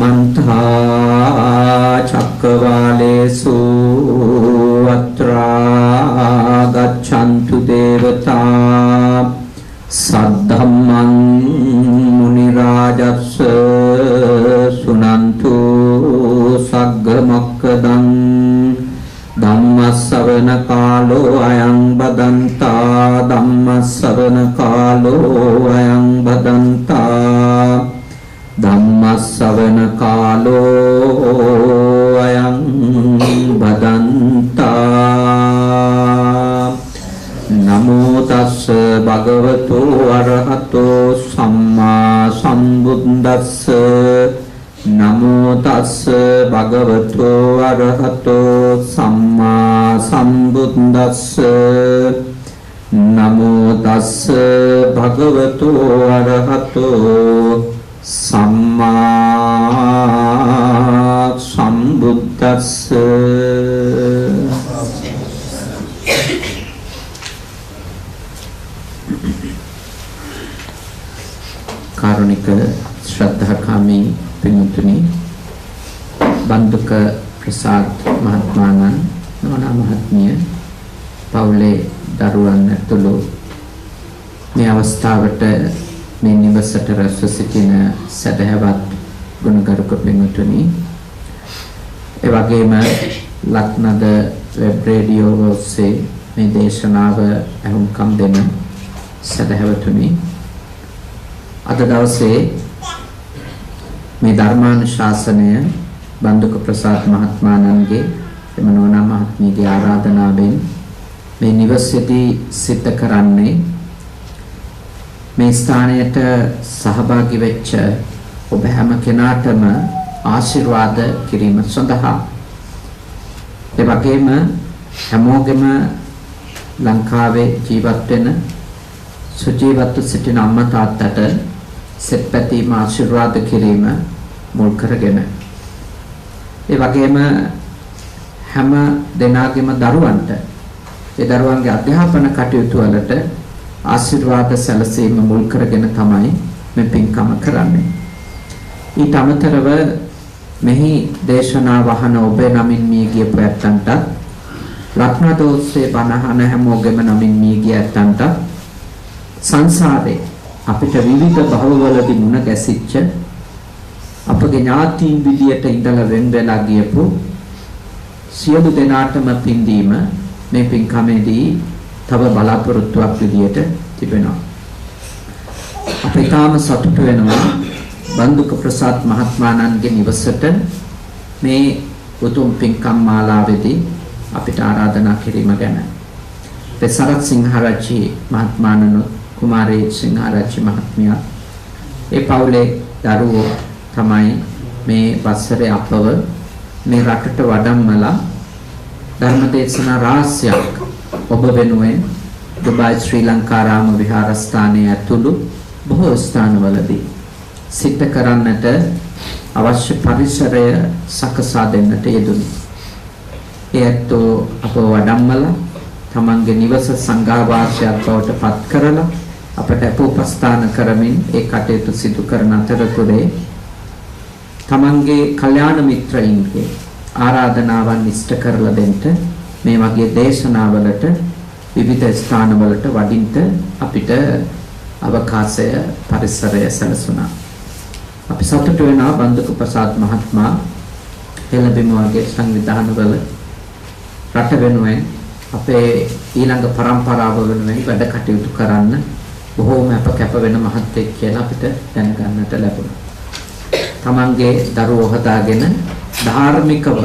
समन्ता चक्रवालेषु अत्रा गच्छन्तु देवता सद्धम्मं मुनिराजस्स सुनन्तु सग्गमक्कदं धम्मश्रवण कालो अयं बदन्ता धम्मश्रवण कालो अयं बदन्ता धम्मश्रवण कालो अयं बदन्ता नमो तस् भगवतो अरहतो सम्मा सम्बुद्धस्स नमो तस् भगवतो अरहतो सम्मा सम्बुद्धस्स नमो तस् भगवतो अरहतो सम्मा सम्बुद्धस्स कारुणिक श्रद्धाकामी पिंगुतुनी बंदुक प्रसाद महात्मानන් नोना महात्मिय पौले දරුවන් ඇතුළු මේ අවස්ථාවට මේ නිවසට රැස්ව සිටින සදහවත් ගුණගරුක පින්වතුනි ඒ වගේම ලක්නද වෙබ් රේඩියෝ ඔස්සේ මේ දේශනාව අහුම්කම් දෙන සදහවතුනි අද දවසේ මේ ධර්මානුශාසනය බන්දුක ප්‍රසාද් මහත්මයාණන්ගේ එම නෝනා මහත්මියගේ ආරාධනාවෙන් මේ නිවසේදී සිද්ධ කරන්නේ මේ ස්ථානයට සහභාගී වෙච්ච ඔබ හැම කෙනාටම ආශිර්වාද කිරීම සඳහා ඒ වගේම හැමෝගෙම ලංකාවේ ජීවත් වෙන සුජීවත්ව සිටින අම්මා තාත්තට සෙත් පැතීම ආශිර්වාද කිරීම මුල් කරගෙන ඒ වගේම හැම දෙනාගේම දරුවන්ට ඒ දරුවන්ගේ අධ්‍යාපන කටයුතු වලට ආශිර්වාද සැලසීම මුල් කරගෙන තමයි මේ පින්කම කරන්නේ. ඊට අමතරව මෙහි දේශනා වහන ඔබේ නමින් මිය ගිය පැත්තන්ට රත්නදෝස්සේ බණහන හැමෝගෙම නමින් මිය ගිය ඇත්තන්ට සංසාරේ අපිට විවිධ භවවලදී මුණ ගැසිච්ච අපගේ ඥාතීන් විදියට ඉඳලා වෙන් වෙලා ගියපු සියලු දෙනාටම පින්දීම මේ පින්කමේදී තව බලාපොරොත්තුවක් විදියට තිබෙනවා. අපි තාම සතුට වෙනවා බන්දුක ප්‍රසාද් මහත්මයාණන්ගේ නිවසට මේ උතුම් පින්කම් මාලාවේදී අපිට ආරාධනා කිරීම ගැන. සරත් සිංහරච්චි මහත්මයාණන් කුමාරී සිංහරච්චි මහත්මිය ඒ පවුලේ දරුවෝ තමයි මේ වසරේ අපව මේ රටට වඩම්මලා ධර්මදේශනා රාශියක් ඔබ වෙනුවෙන් දුබයි ශ්‍රී ලංකාරාම විහාරස්ථානයේ ඇතුළු බොහෝ ස්ථානවලදී සිද්ධ කරන්නට අවශ්‍ය පරිසරය සකසා දෙන්නට යෙදුණි. ඒත් අප වඩම්මලා තමන්ගේ නිවස සංඝාවාසයක් බවට පත් කරලා අපට උපස්ථාන කරමින් ඒ කටයුතු සිදු කරන අතරතුරේ තමන්ගේ කල්යාණ මිත්‍රයින්ගේ ආරාධනාවන් ඉෂ්ට කරලා දෙන්න මේ වගේ දේශනාවලට විවිධ ස්ථානවලට වඩින්න අපිට අවකාශය පරිසරය සැලසුණා. අපි සතුට වෙනවා බන්දුක ප්‍රසාද් මහත්මයා එළඹෙම වගේ සංවිධානවල රට වෙනුවෙන් අපේ ඊළඟ පරම්පරාව වෙනුවෙන් වැඩ කටයුතු කරන්න බොහෝම අප වෙන මහත්ෙක් කියලා අපිට දැනගන්නට ලැබුණා. තමන්ගේ දරුවෝ හදාගෙන ධාර්මිකව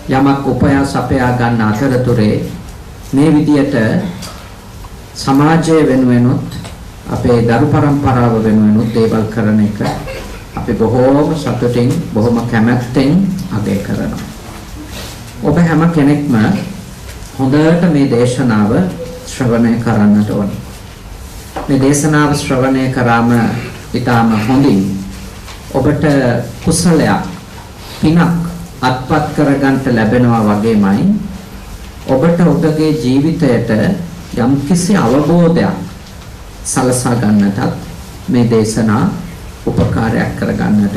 යමක් උපයාස අපයා ගන්න අතරතුරේ මේ විදියට සමාජය වෙනුවෙනුත් අපේ දරු පරම්පරාව වෙනුවෙනුත් දේවල් කරන එක අපි බොහෝම සතුටින් බොහොම කැමැත්තෙන් අගය කරනවා. ඔබ හැම කෙනෙක්ම හොඳට මේ දේශනාව ශ්‍රවණය කරන්නට ඕනේ. මේ දේශනාව ශ්‍රවණය කරාම ඊටාම හොඳින් ඔබට කුසලයක් පිනක් අත්පත් කරගන්න ලැබෙනවා වගේමයි ඔබට ඔබගේ ජීවිතයට යම්කිසි අවබෝධයක් සලසා ගන්නටත් මේ දේශනා උපකාරයක් කරගන්නට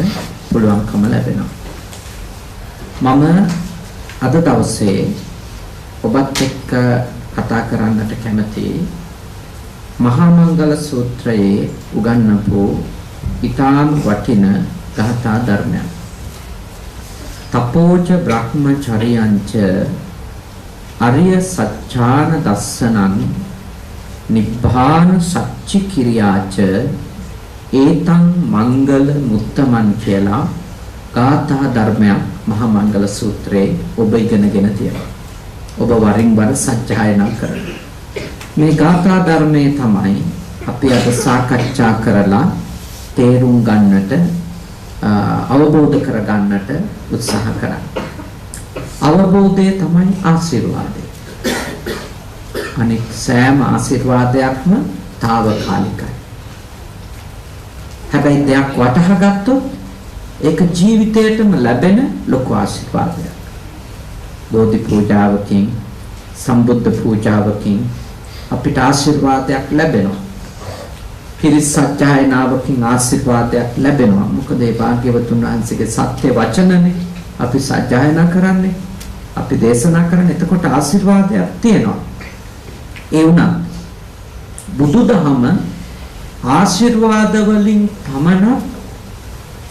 පුළුවන්කම ලැබෙනවා. මම අද දවසේ ඔබත් එක්ක කතා කරන්නට කැමතියි මහා මංගල සූත්‍රයේ උගන්වපු ඊටාම් වටින ගාථා ධර්මයක්. තපෝච බ්‍රහ්මචර්යංච අරිය සත්‍යාන දස්සනං නිබ්බාන සච්චි කිරියාච ඒතං මංගල මුත්තමන් කියලා ගාථා ධර්මයක් මහා මංගල සූත්‍රයේ ඔබ ඉගෙනගෙන තියෙනවා. ඔබ වරින් වර සත්‍යයනා කරනවා. මේ ගාථා ධර්මයේ තමයි අපි අද සාකච්ඡා කරලා තේරුම් ගන්නට අවබෝධ කර ගන්නට උත්සාහ කරන්නේ. අවබෝධය තමයි ආශිර්වාදය. අනික් සෑම ආශිර්වාදයක්ම తాවකාලිකයි. හැබැයි දෙයක් වටහා ගත්තොත් ඒක ජීවිතේටම ලැබෙන ලොකු ආශිර්වාදයක්. බෝධි පූජාවකින් සම්බුද්ධ පූජාවකින් අපිට ආශිර්වාදයක් ලැබෙනවා. පිරිස් සත්‍යයනාවකින් ආශිර්වාදයක් ලැබෙනවා. මොකද ඒ භාග්‍යවතුන් වහන්සේගේ සත්‍ය වචනනේ අපි සත්‍යයනා කරන්නේ. අපි දේශනා කරන්නේ. එතකොට ආශිර්වාදයක් තියෙනවා. ඒ වුණා බුදුදහම ආශිර්වාද වලින් පමණ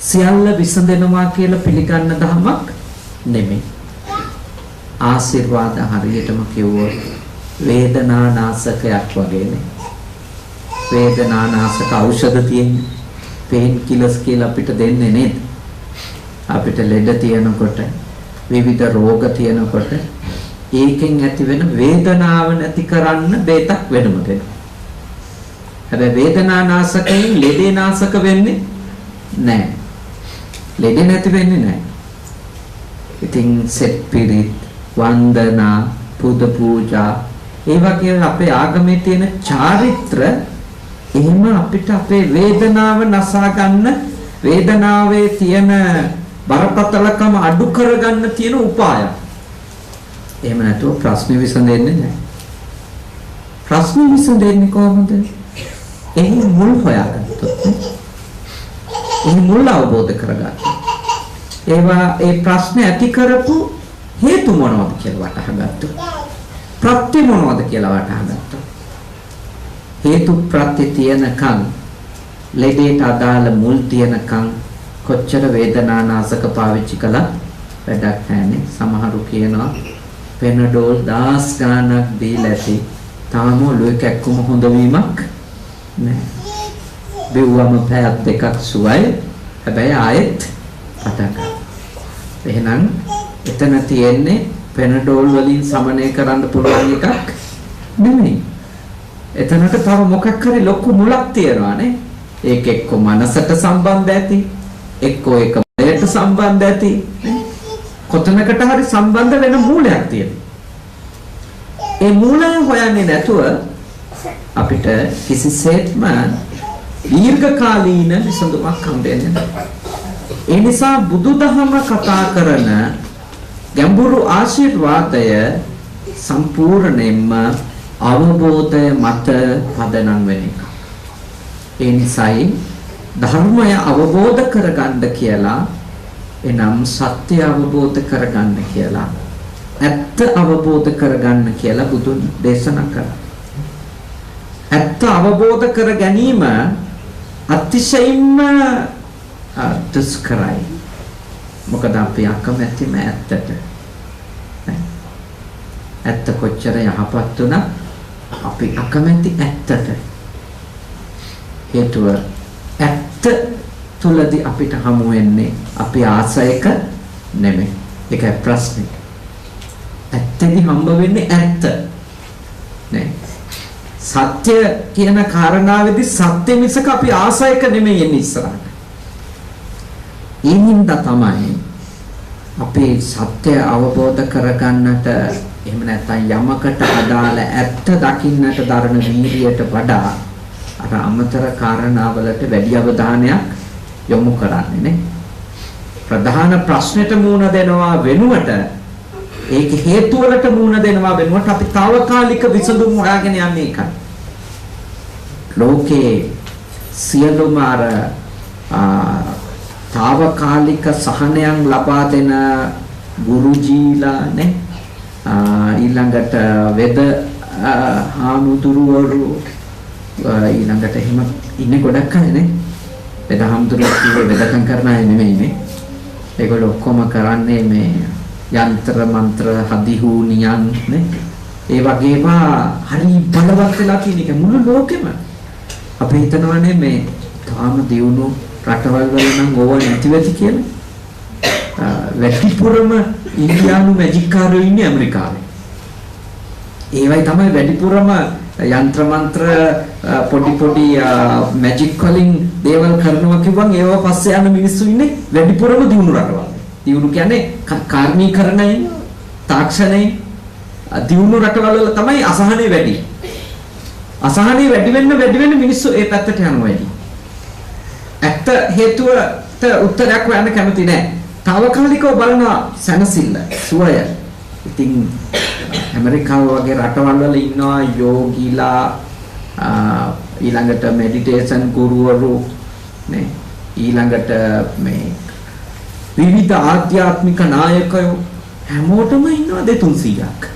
සියල්ල විසඳෙනවා කියලා පිළිගන්න ධර්මයක් නෙමෙයි. ආශිර්වාද හරියටම කිව්වොත් වේදනානාශකයක් වගේනේ. වේදනානාශක ඖෂධ තියෙන්නේ පේන් කිලර්ස් කියලා අපිට දෙන්නේ නේද? අපිට ලෙඩ තියෙනකොට විවිධ රෝග තියෙනකොට ඒකෙන් ඇති වෙන වේදනාව නැති කරන්න බේතක් වෙනම දෙනවා. හැබැයි වේදනානාශකයෙන් ලෙඩේ නාශක වෙන්නේ නැහැ. ලෙඩ නැති වෙන්නේ නැහැ. ඉතින් සෙත් පිරිත් වන්දනා පුද පූජා ඒ වගේ අපේ ආගමේ තියෙන චාරිත්‍ර එහෙම අපිට අපේ වේදනාව නසා ගන්න වේදනාවේ තියෙන බරපතලකම අඩු කරගන්න තියෙන උපාය. එහෙම නැතුව ප්‍රශ්න විසඳෙන්නේ නැහැ. ප්‍රශ්න විසඳෙන්නේ කොහොමද? එහි මුල් හොයාගත්තොත් එහි මුල් අවබෝධ කරගත්තොත් ඒ ප්‍රශ්න ඇති කරපු හේතු මොනවද කියලා වටහා ගත්තොත් ප්‍රත්‍ය මොනවද කියලා වටහා ගත්තොත් හේතු ප්‍රත්‍ය තියෙනකන් ලෙඩේට අදාළ මුල් තියෙනකන් කොච්චර වේදනානාශක පාවිච්චි කළත් වැඩක් නැහැනේ. සමහරු කියනවා පෙනඩෝල් 10 ගාණක් දීලා ඇති තාම ඔළුවේ කැක්කුම හොඳ වීමක් නැහැ. බෙව්වම පැයක් දෙකක් සුවයි. හැබැයි ආයෙත් පටන් ගන්නවා. එහෙනම් එතන තියෙන්නේ පෙනඩෝල් වලින් සමනය කරන්න පුළුවන් එකක් නෙමෙයි. එතනට තව මොකක් හරි ලොකු මුලක් තියෙනවා නේ. ඒක එක්ක මනසට සම්බන්ධ ඇති, එක්ක ඒක මනසට සම්බන්ධ ඇති. කොතනකට හරි සම්බන්ධ වෙන මූලයක් තියෙනවා. ඒ මූලය හොයන්නේ නැතුව අපිට කිසිසේත්ම දීර්ඝකාලීන විසඳුමක් හම්බෙන්නේ නැහැ. ඒ නිසා බුදුදහම කතා කරන ගැඹුරු ආශිර්වාදය සම්පූර්ණයෙන්ම අවබෝධය මත පදනම් වෙන එක. ඒ නිසායි ධර්මය අවබෝධ කරගන්න කියලා එනම් සත්‍ය අවබෝධ කරගන්න කියලා ඇත්ත අවබෝධ කරගන්න කියලා බුදුන් දේශනා කරා. ඇත්ත අවබෝධ කර ගැනීම අතිශයින්ම දුෂ්කරයි. මොකද අපි අකමැතිම ඇත්තට. ඇත්ත කොච්චර යහපත් වුණත් අපි අකමැති ඇත්තට. හේතුව ඇත්ත තුලදී අපිට හමු වෙන්නේ අපි ආසයක නෙමෙයි. ඒකයි ප්‍රශ්නේ. ඇත්තෙදි හම්බ වෙන්නේ ඇත්ත. නේ. සත්‍ය කියන කාරණාවේදී සත්‍ය මිසක අපි ආසයක නෙමෙයි එන්නේ ඉස්සරහට. ඊනින්ද තමයි අපි සත්‍ය අවබෝධ කරගන්නට එහෙම නැත්නම් යමකට අදාළ ඇත්ත දකින්නට දරන වීර්යයට වඩා අර අමතර කාරණාවලට වැඩි අවධානයක් යොමු කරන්නේ නේ. ප්‍රධාන ප්‍රශ්නෙට මුහුණ දෙනවා වෙනුවට ඒක හේතු වලට මුහුණ දෙනවා වෙනුවට අපි తాවකාලික විසඳුම් හොයාගෙන යන්නේ ඒකයි. ලෝකේ සියලුම අර తాවකාලික සහනයන් ලබා දෙන ගුරුජීලා නේ ඊළඟට වෙද හාමුදුරුවරු ඊළඟට එහෙම ඉන්නේ ගොඩක් අය නේ වෙද හාමුදුරුවෝ කිව්වේ වෙදකම් කරන අය නෙමෙයිනේ ඒගොල්ලෝ ඔක්කොම කරන්නේ මේ යන්ත්‍ර මන්ත්‍ර හදිහු නියන් නේ ඒ වගේම හරි බලවත් වෙලා තියෙන එක මුළු ලෝකෙම අපි හිතනවානේ මේ තාම දියුණු රටවල් වල නම් ඕවා නැති වෙති කියලා වැඩිපුරම ඉන්දියානු මැජික් කාරයෝ ඉන්නේ ඇමරිකාවේ ඒවයි තමයි වැඩිපුරම යන්ත්‍ර මන්ත්‍ර පොඩි මැජික් වලින් දේවල් කරනවා කිව්වන් ඒව පස්සේ යන මිනිස්සු ඉන්නේ වැඩිපුරම දියුණු රටවල් දියුණු කියන්නේ කාර්මීකරණයි තාක්ෂණයි දියුණු රටවල් වල තමයි අසහනෙ වැඩි. අසහනෙ වැඩි වෙන්න මිනිස්සු ඒ පැත්තට යනවා වැඩි. ඇත්ත හේතුවට උත්තරයක් හොයන්න කැමති නෑ. తాවකාලිකව බලනවා සනසිල්ල, සුවය. ඉතින් ඇමරිකාව වගේ රටවල් වල ඉන්නවා යෝගීලා ඊළඟට මෙඩිටේෂන් ගුරුවරු නේ ඊළඟට මේ විවිධ ආධ්‍යාත්මික නායකයෝ හැමෝටම ඉන්නවා 200ක්.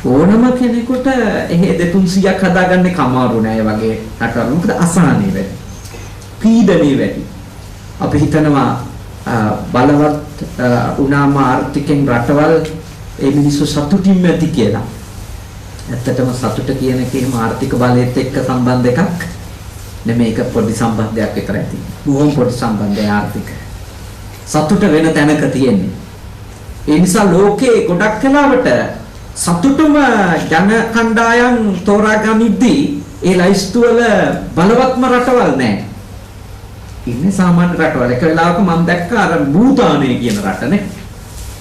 ඕනම කෙනෙකුට එහෙ 200ක් හදාගන්න කමාරු නෑ වගේ රටවල්. මොකද අසහනෙ වැඩි. පීඩනෙ වැඩි. අපි හිතනවා බලවත් උනාම ආර්ථිකෙන් රටවල් ඒ මිනිස්සු සතුටින් ඇති කියලා. ඇත්තටම සතුට කියන එකේම ආර්ථික බලයත් එක්ක සම්බන්ධ එකක් නෙමෙයි. ඒක පොඩි සම්බන්ධයක් විතරයි තියෙන්නේ. බොහොම පොඩි සම්බන්ධය ආර්ථික. සතුට වෙන තැනක තියෙන්නේ. ඒ නිසා ලෝකේ ගොඩක් කලාවට සතුටුම ජන කණ්ඩායම් තෝරාගනිද්දී ඒ ලයිස්තු වල බලවත්ම රටවල් නැහැ. ඉන්නේ සාමාන්‍ය රටවල්. එක වෙලාවක මම දැක්කා අර භූතානය කියන රටනේ.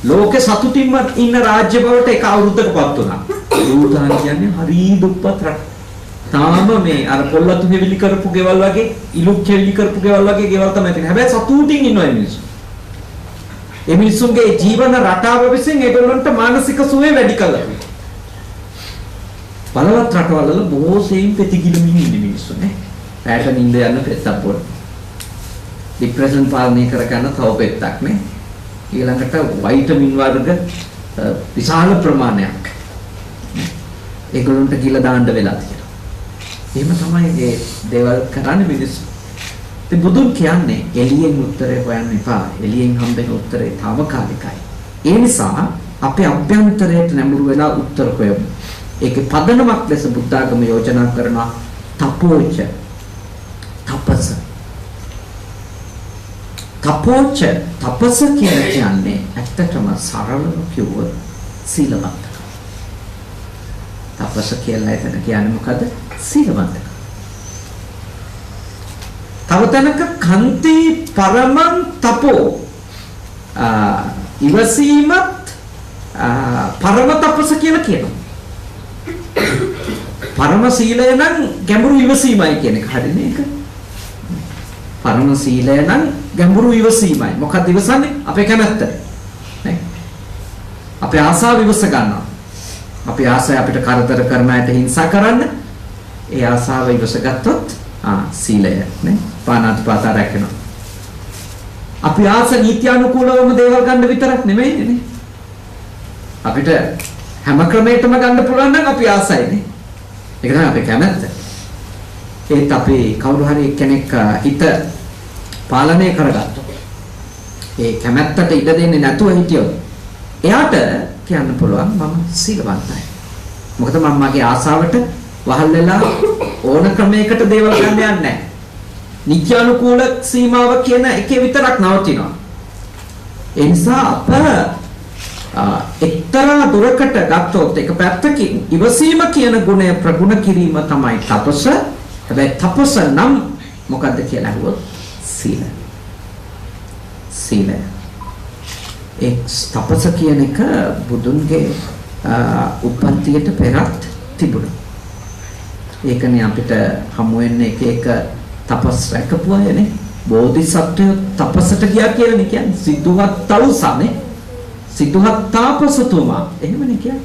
ලෝකේ සතුටින්ම ඉන්න රාජ්‍ය බවට එක අවුරුද්දකපත් වුණා. භූතාන කියන්නේ හරි දුප්පත් රට. තාම මේ අර පොල්ලතු හෙවිලි කරපු ගෙවල් වගේ, ඉලුක් හෙවිලි කරපු ගෙවල් වගේ ගෙවල් තමයි තියෙන්නේ. හැබැයි සතුටින් ඉන්නවා මේ මිනිස්සු. ඒ මිනිසුන්ගේ ජීවන රටාව විසින් ඒගොල්ලන්ට මානසික සුවය වැඩි කළා. බලවත් රටවල් වල බොහෝ සෙයින් ප්‍රතිගිලමින් ඉන්නේ මිනිස්සු නේ. ඇයට නිින්ද යන පෙත්තක් පොර. ડિප්‍රෙෂන් පාලනය කර ගන්න තව පෙත්තක් නේ. ඊළඟට වයිටමින් වර්ග විශාල ප්‍රමාණයක් ඒගොල්ලන්ට කියලා දාන්න වෙලා තියෙනවා. එහෙම තමයි මේ දේවල් කරන්නේ මිනිස්සු. ඉතින් බුදුන් කියන්නේ එළියෙන් උත්තරේ හොයන්න එපා. එළියෙන් හම්බෙන උත්තරේ తాවකාලිකයි. ඒ නිසා අපේ අභ්‍යන්තරයට නැඹුරු වෙලා උත්තර හොයමු. ඒකේ පදනමක් ලෙස බුද්ධ ආගම යෝජනා කරන තපෝච තපස. තපෝච තපස කියන්නේ ඇත්තටම සරලව කිව්වොත් සීලවන්තකම. තපස කියලා එතන කියන්නේ මොකද? සීලවන්තකම. තව තැනක කන්ති පරමං තපෝ ඉවසීමත් පරම තපස කියලා කියනවා. පරම සීලය නම් ගැඹුරු ඉවසීමයි කියන එක හරිනේ ඒක. පරම සීලය නම් ගැඹුරු ඉවසීමයි. මොකක්ද ඉවසන්නේ? අපේ කැමැත්ත. නේ? අපේ ආසාව ඉවස ගන්නවා. අපේ ආසය අපිට කරදර කරන අයට හිංසා කරන්න. ඒ ආසාව ඉවසගත්තොත් සීලය නේ? පානාතිපාතා රැකෙනවා. අපි ආස නීත්‍යානුකූලවම දේවල් ගන්න විතරක් නෙමෙයි නේ. අපිට හැම ක්‍රමයකටම ගන්න පුළුවන් නම් අපි ආසයිනේ. ඒක තමයි අපේ කැමැත්ත. ඒත් අපි කවුරු හරි කෙනෙක් හිත පාලනය කරගත්තොත් ඒ කැමැත්තට ඉඩ දෙන්නේ නැතුව හිටියොත් එයාට කියන්න පුළුවන් මම සීලවන්තයි. මොකද මම මගේ ආසාවට වහල් වෙලා ඕන ක්‍රමයකට දේවල් ගන්න යන්නේ නැහැ. නිත්‍යානුකූල සීමාව කියන එකේ විතරක් නවතිනවා. ඒ නිසා අප එක්තරා දුරකට ගත්තොත් එක පැත්තකින් ඉවසීම කියන ගුණය ප්‍රගුණ කිරීම තමයි තපස. හැබැයි තපස නම් මොකද්ද කියලා අහුවොත් සීල. සීල. ඒ තපස කියන එක බුදුන්ගේ උපන්තියට පෙරත් තිබුණා. ඒකනේ අපිට හමු වෙන්නේ එක තපස් රැකපු අයනේ. බෝධිසත්වයෝ තපසට ගියා කියලානේ කියන්නේ. සිද්ධාර්ථ තවුසනේ. සිද්ධාර්ථ තාපසතුමා එහෙමනේ කියන්නේ.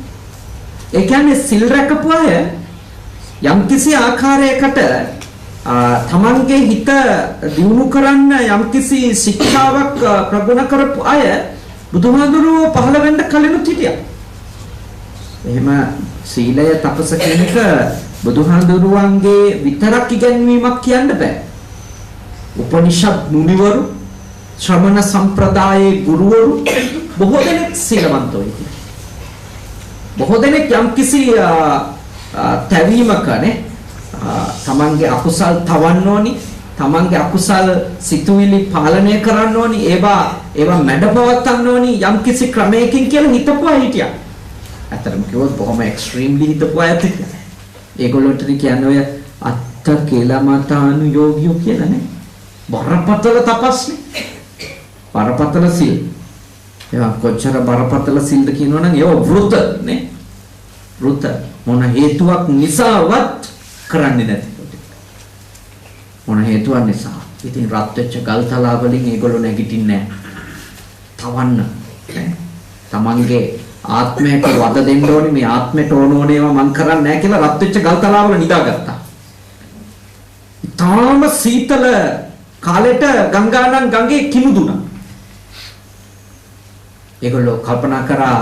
ඒ කියන්නේ සිල් රැකපු අය යම්කිසි ආකාරයකට තමන්ගේ හිත දියුණු කරන්න යම්කිසි ශික්ෂාවක් ප්‍රගුණ කරපු අය බුදුහාඳුරුවෝ පහළ වෙන්න කලිනුත් හිටියා. එහෙම සීලය තපස කියන එක බුදුහාඳුරුවන්ගේ විතරක් ඉගැන්වීමක් කියන්න බෑ. උපනිෂද් මුනිවරු ශ්‍රමණ සම්ප්‍රදායේ ගුරුවරු බොහෝ දෙනෙක් සීලවන්තෝ ඉතින්. බොහෝ දෙනෙක් යම්කිසි තැවීමකනේ තමන්ගේ අකුසල් තවන්න ඕනි, තමන්ගේ අකුසල් සිතුවිලි පාලනය කරන්න ඕනි, ඒවා මැඩපවත්තන්න ඕනි යම්කිසි ක්‍රමයකින් කියලා හිතපුවා හිටියා. අතරම කිව්වොත් බොහොම එක්ස්ට්‍රීම්ලි හිතපුවා ඇති. ඒගොල්ලන්ට කියන්නේ ඔය අත්ත කේලමතානුයෝගියෝ කියලා නේ. බරපතල තපස්නේ. බරපතල සීල්. ඒවා කොච්චර බරපතල සීල්ද කියනවනම් ඒවා වෘත නේ. වෘත මොන හේතුවක් නිසාවත් කරන්නේ නැති කොට. මොන හේතුවක් නිසා. ඉතින් රත් වෙච්ච ගල්තලා වලින් ඒගොල්ලෝ නැගිටින්නේ නැහැ. තවන්න. තමන්ගේ ආත්මයට වද දෙන්න ඕනේ, මේ ආත්මයට ඕන ඒවා මං කරන්නේ නැහැ කියලා රත් වෙච්ච ගල්තලා වල නිදාගත්තා. තාම සීතල කාලෙට ගංගානම් ගඟේ කිමුදුනා. ඒගොල්ලෝ කල්පනා කරා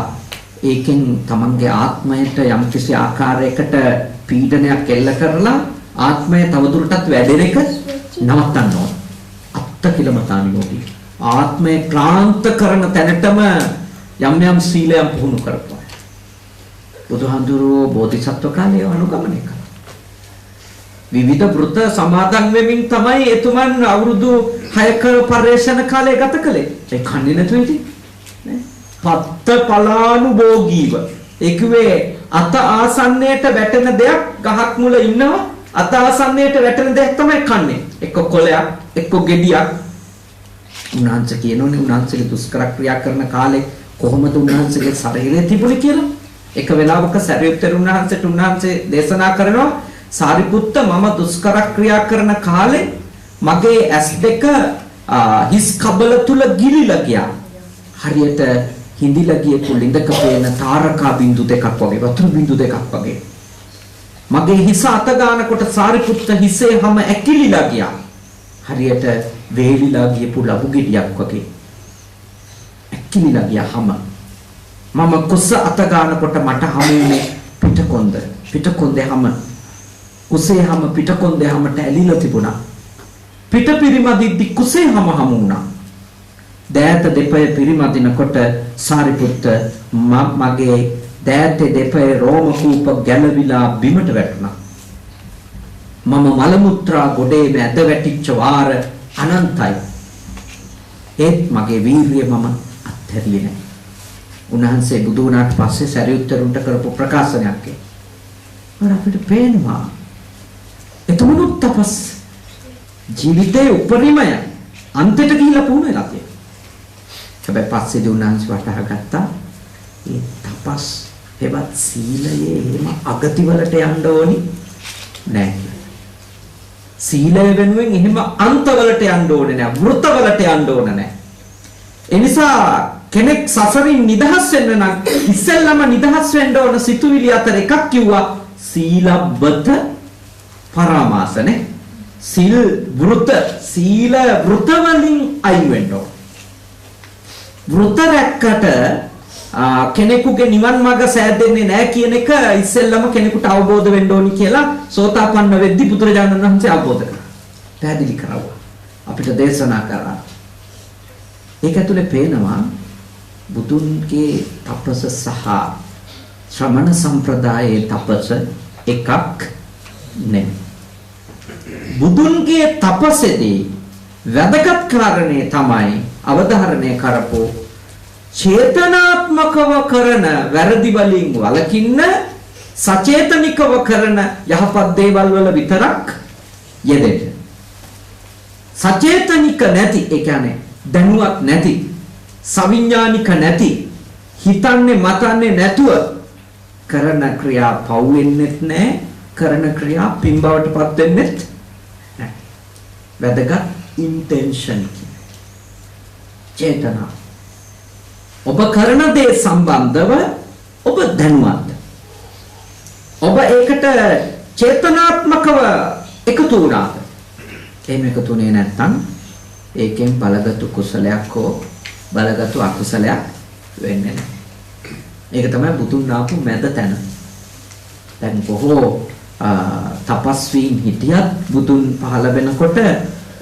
ඒකෙන් තමන්ගේ ආත්මයට යම්කිසි ආකාරයකට පීඩනයක් එල්ල කරලා ආත්මය තවදුරටත් වැඩෙන එක නවත්තන්න ඕන. අත්ත කිලමතානියෝගී. ආත්මය ක්ලාන්ත කරන තැනටම යම් සීලයන් පුහුණු කරපුවා. බුදුහාඳුරෝ බෝධිසත්ව කාලේ අනුගමනය කළා. විවිධ වෘත සමාදන් වෙමින් තමයි එතුමන් අවුරුදු 6ක පරිශ්‍රණ කාලය ගත කළේ. ඒ කන්නේ නැතුව ඉතින් නේ. පත්ත පලානුභෝගීව. ඒකවේ අත ආසන්නයට වැටෙන දෙයක් ගහක් මුල ඉන්නවා. අත ආසන්නයට වැටෙන දෙයක් තමයි කන්නේ. එක්ක කොළයක්, එක්ක ගෙඩියක්. උන්වහන්සේ කියනෝනේ උන්වහන්සේගේ දුෂ්කර ක්‍රියා කරන කාලේ කොහොමද උන්වහන්සේගේ ශරීරය තිබුණේ කියලා. එක වෙලාවක සරියුත්තර උන්වහන්සේ දේශනා කරනවා සාරිපුත්ත මම දුෂ්කර ක්‍රියා කරන කාලේ මගේ ඇස් දෙක හිස් කබල තුල ගිලිලා ගියා. හරියට හිඳිලා ගිය කුලින්දක පේන තාරකා බිඳු දෙකක් වගේ, වතුර බිඳු දෙකක් වගේ. මගේ හිස අත ගන්නකොට සාරිපුත්ත හිසේ හැම ඇකිලිලා ගියා. හරියට වේලිලා ගියපු ලබු ගෙඩියක් වගේ. ඇකිලිලා ගියා හැම. මම කුස අත ගන්නකොට මට හමුුනේ පිටකොන්දේ හැම. කුසේ හැම පිටකොන්දේ හැමට ඇලිලා තිබුණා. පිට පිරිමදිද්දි කුසේ හැම හමු වුණා. දෑත දෙපය පිරිමදිනකොට සාරිපුත්ත මගේ දෑතේ දෙපය රෝම කූප ගැලවිලා බිමට වැටුණා. මම මල මුත්‍රා ගොඩේ මැද වැටිච්ච වාර අනන්තයි. ඒත් මගේ වීර්යය මම අත්හැරියේ නැහැ. උන්වහන්සේ බුදු වුණාට පස්සේ සරියුත්තරුන්ට කරපු ප්‍රකාශනයක් ඒ. අපිට පේනවා එතුමනුත් තපස් ජීවිතයේ උපරිමය අන්තයට ගිහිලා පුහුණු වෙලා තියෙනවා. හැබැයි පස්සේදී උන්වහන්සේ වටහා ගත්තා ඒ තපස් හෙවත් සීලයේ එහෙම අගතිවලට යන්න ඕනි නෑ. සීලය වෙනුවෙන් එහෙම අන්තවලට යන්න ඕනේ නෑ. වෘතවලට යන්න ඕනේ නෑ. ඒ නිසා කෙනෙක් සසරින් නිදහස් වෙන්න නම් ඉස්සෙල්ලම නිදහස් වෙන්න ඕන සිතුවිලි අතර එකක් කිව්වා සීලබ්බත පරාමාසනේ. සීල වෘත වලින් අයින් වෙන්න ඕන. වෘත රැක්කට කෙනෙකුගේ නිවන් මාර්ග සෑදෙන්නේ නැහැ කියන එක ඉස්සෙල්ලම කෙනෙකුට අවබෝධ වෙන්න ඕනි කියලා සෝතාපන්න වෙද්දී බුදුරජාණන් වහන්සේ අවබෝධ කරා. පැහැදිලි කරවුවා. අපිට දේශනා කරා. ඒක ඇතුලේ පේනවා බුදුන්ගේ තපස සහ ශ්‍රමණ සම්ප්‍රදායේ තපස එකක් නෙමෙයි. බුදුන්ගේ තපසේදී වැදගත් කාරණේ තමයි අවධාරණය කරපෝ චේතනාත්මකව කරන වැරදි වලින් වළකින්න සචේතනිකව කරන යහපත් දේවල් වල විතරක් යෙදෙන්න. සචේතනික නැති, ඒ කියන්නේ දැනුවත් නැති, සවිඥානික නැති, හිතන්නේ මතන්නේ නැතුව කරන ක්‍රියා පව් වෙන්නෙත් නැහැ, කරන ක්‍රියා පින් බවටපත් වෙන්නෙත් නැහැ. වැදගත් ඉන්ටෙන්ෂන් චේතනා. ඔබ කරන දේ සම්බන්ධව ඔබ දැනුවත්. ඔබ ඒකට චේතනාත්මකව එකතු වුණාද? එහෙම එකතුනේ නැත්තම් ඒකෙන් බලගත්ු කුසලයක් හෝ බලගත්ු අකුසලයක් වෙන්නේ නැහැ. ඒක තමයි බුදුන් ආපු මැද තැන. දැන් බොහෝ තපස්වීන් හිටියත් බුදුන් පහළ වෙනකොට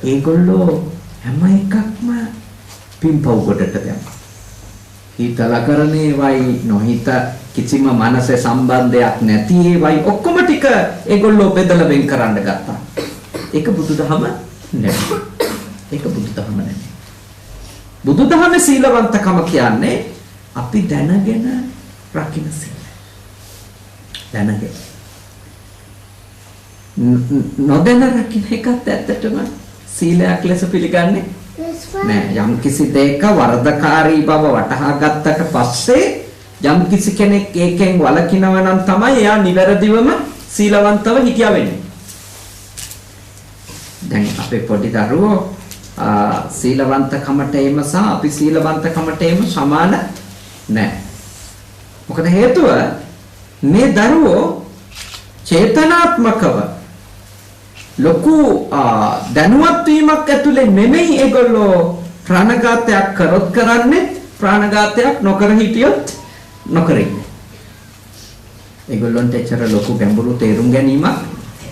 ඒගොල්ලෝ හැම එකක්ම පින්පව් කොටට දැම්මා. හිතලා කරන ඒවයි නොහිත කිසිම මනසේ සම්බන්ධයක් නැති ඒවයි ඔක්කොම ටික ඒගොල්ලෝ බෙදලා වෙන් කරන්න ගත්තා. ඒක බුදුදහම නෙවෙයි. ඒක බුදුදහම නෙවෙයි. බුදුදහමේ සීලවන්තකම කියන්නේ අපි දැනගෙන රකින්න සීල. දැනගෙන. නොදැන රකින්න එකත් ඇත්තටම සීලයක් ලෙස පිළිගන්නේ නෑ. යම් කිසි දෙයක වරදකාරී බව වටහා ගත්තට පස්සේ යම් කිසි කෙනෙක් ඒකෙන් වළකිනවා නම් තමයි එයා නිවැරදිවම සීලවන්තව හිටියා වෙන්නේ. දැන් අපේ පොඩි දරුවෝ සීලවන්තකමට එීම සහ අපි සීලවන්තකමට එීම සමාන නෑ. මොකද හේතුව මේ දරුවෝ චේතනාත්මකව ලොකු දැනුවත් වීමක් ඇතුලේ නෙමෙයි ඒගොල්ලෝ ප්‍රාණඝාතයක් කරොත් කරන්නේ ප්‍රාණඝාතයක් නොකර හිටියොත් නොකර ඉන්නේ. ඒගොල්ලන්ට එච්චර ලොකු ගැඹුරු තේරුම් ගැනීමක්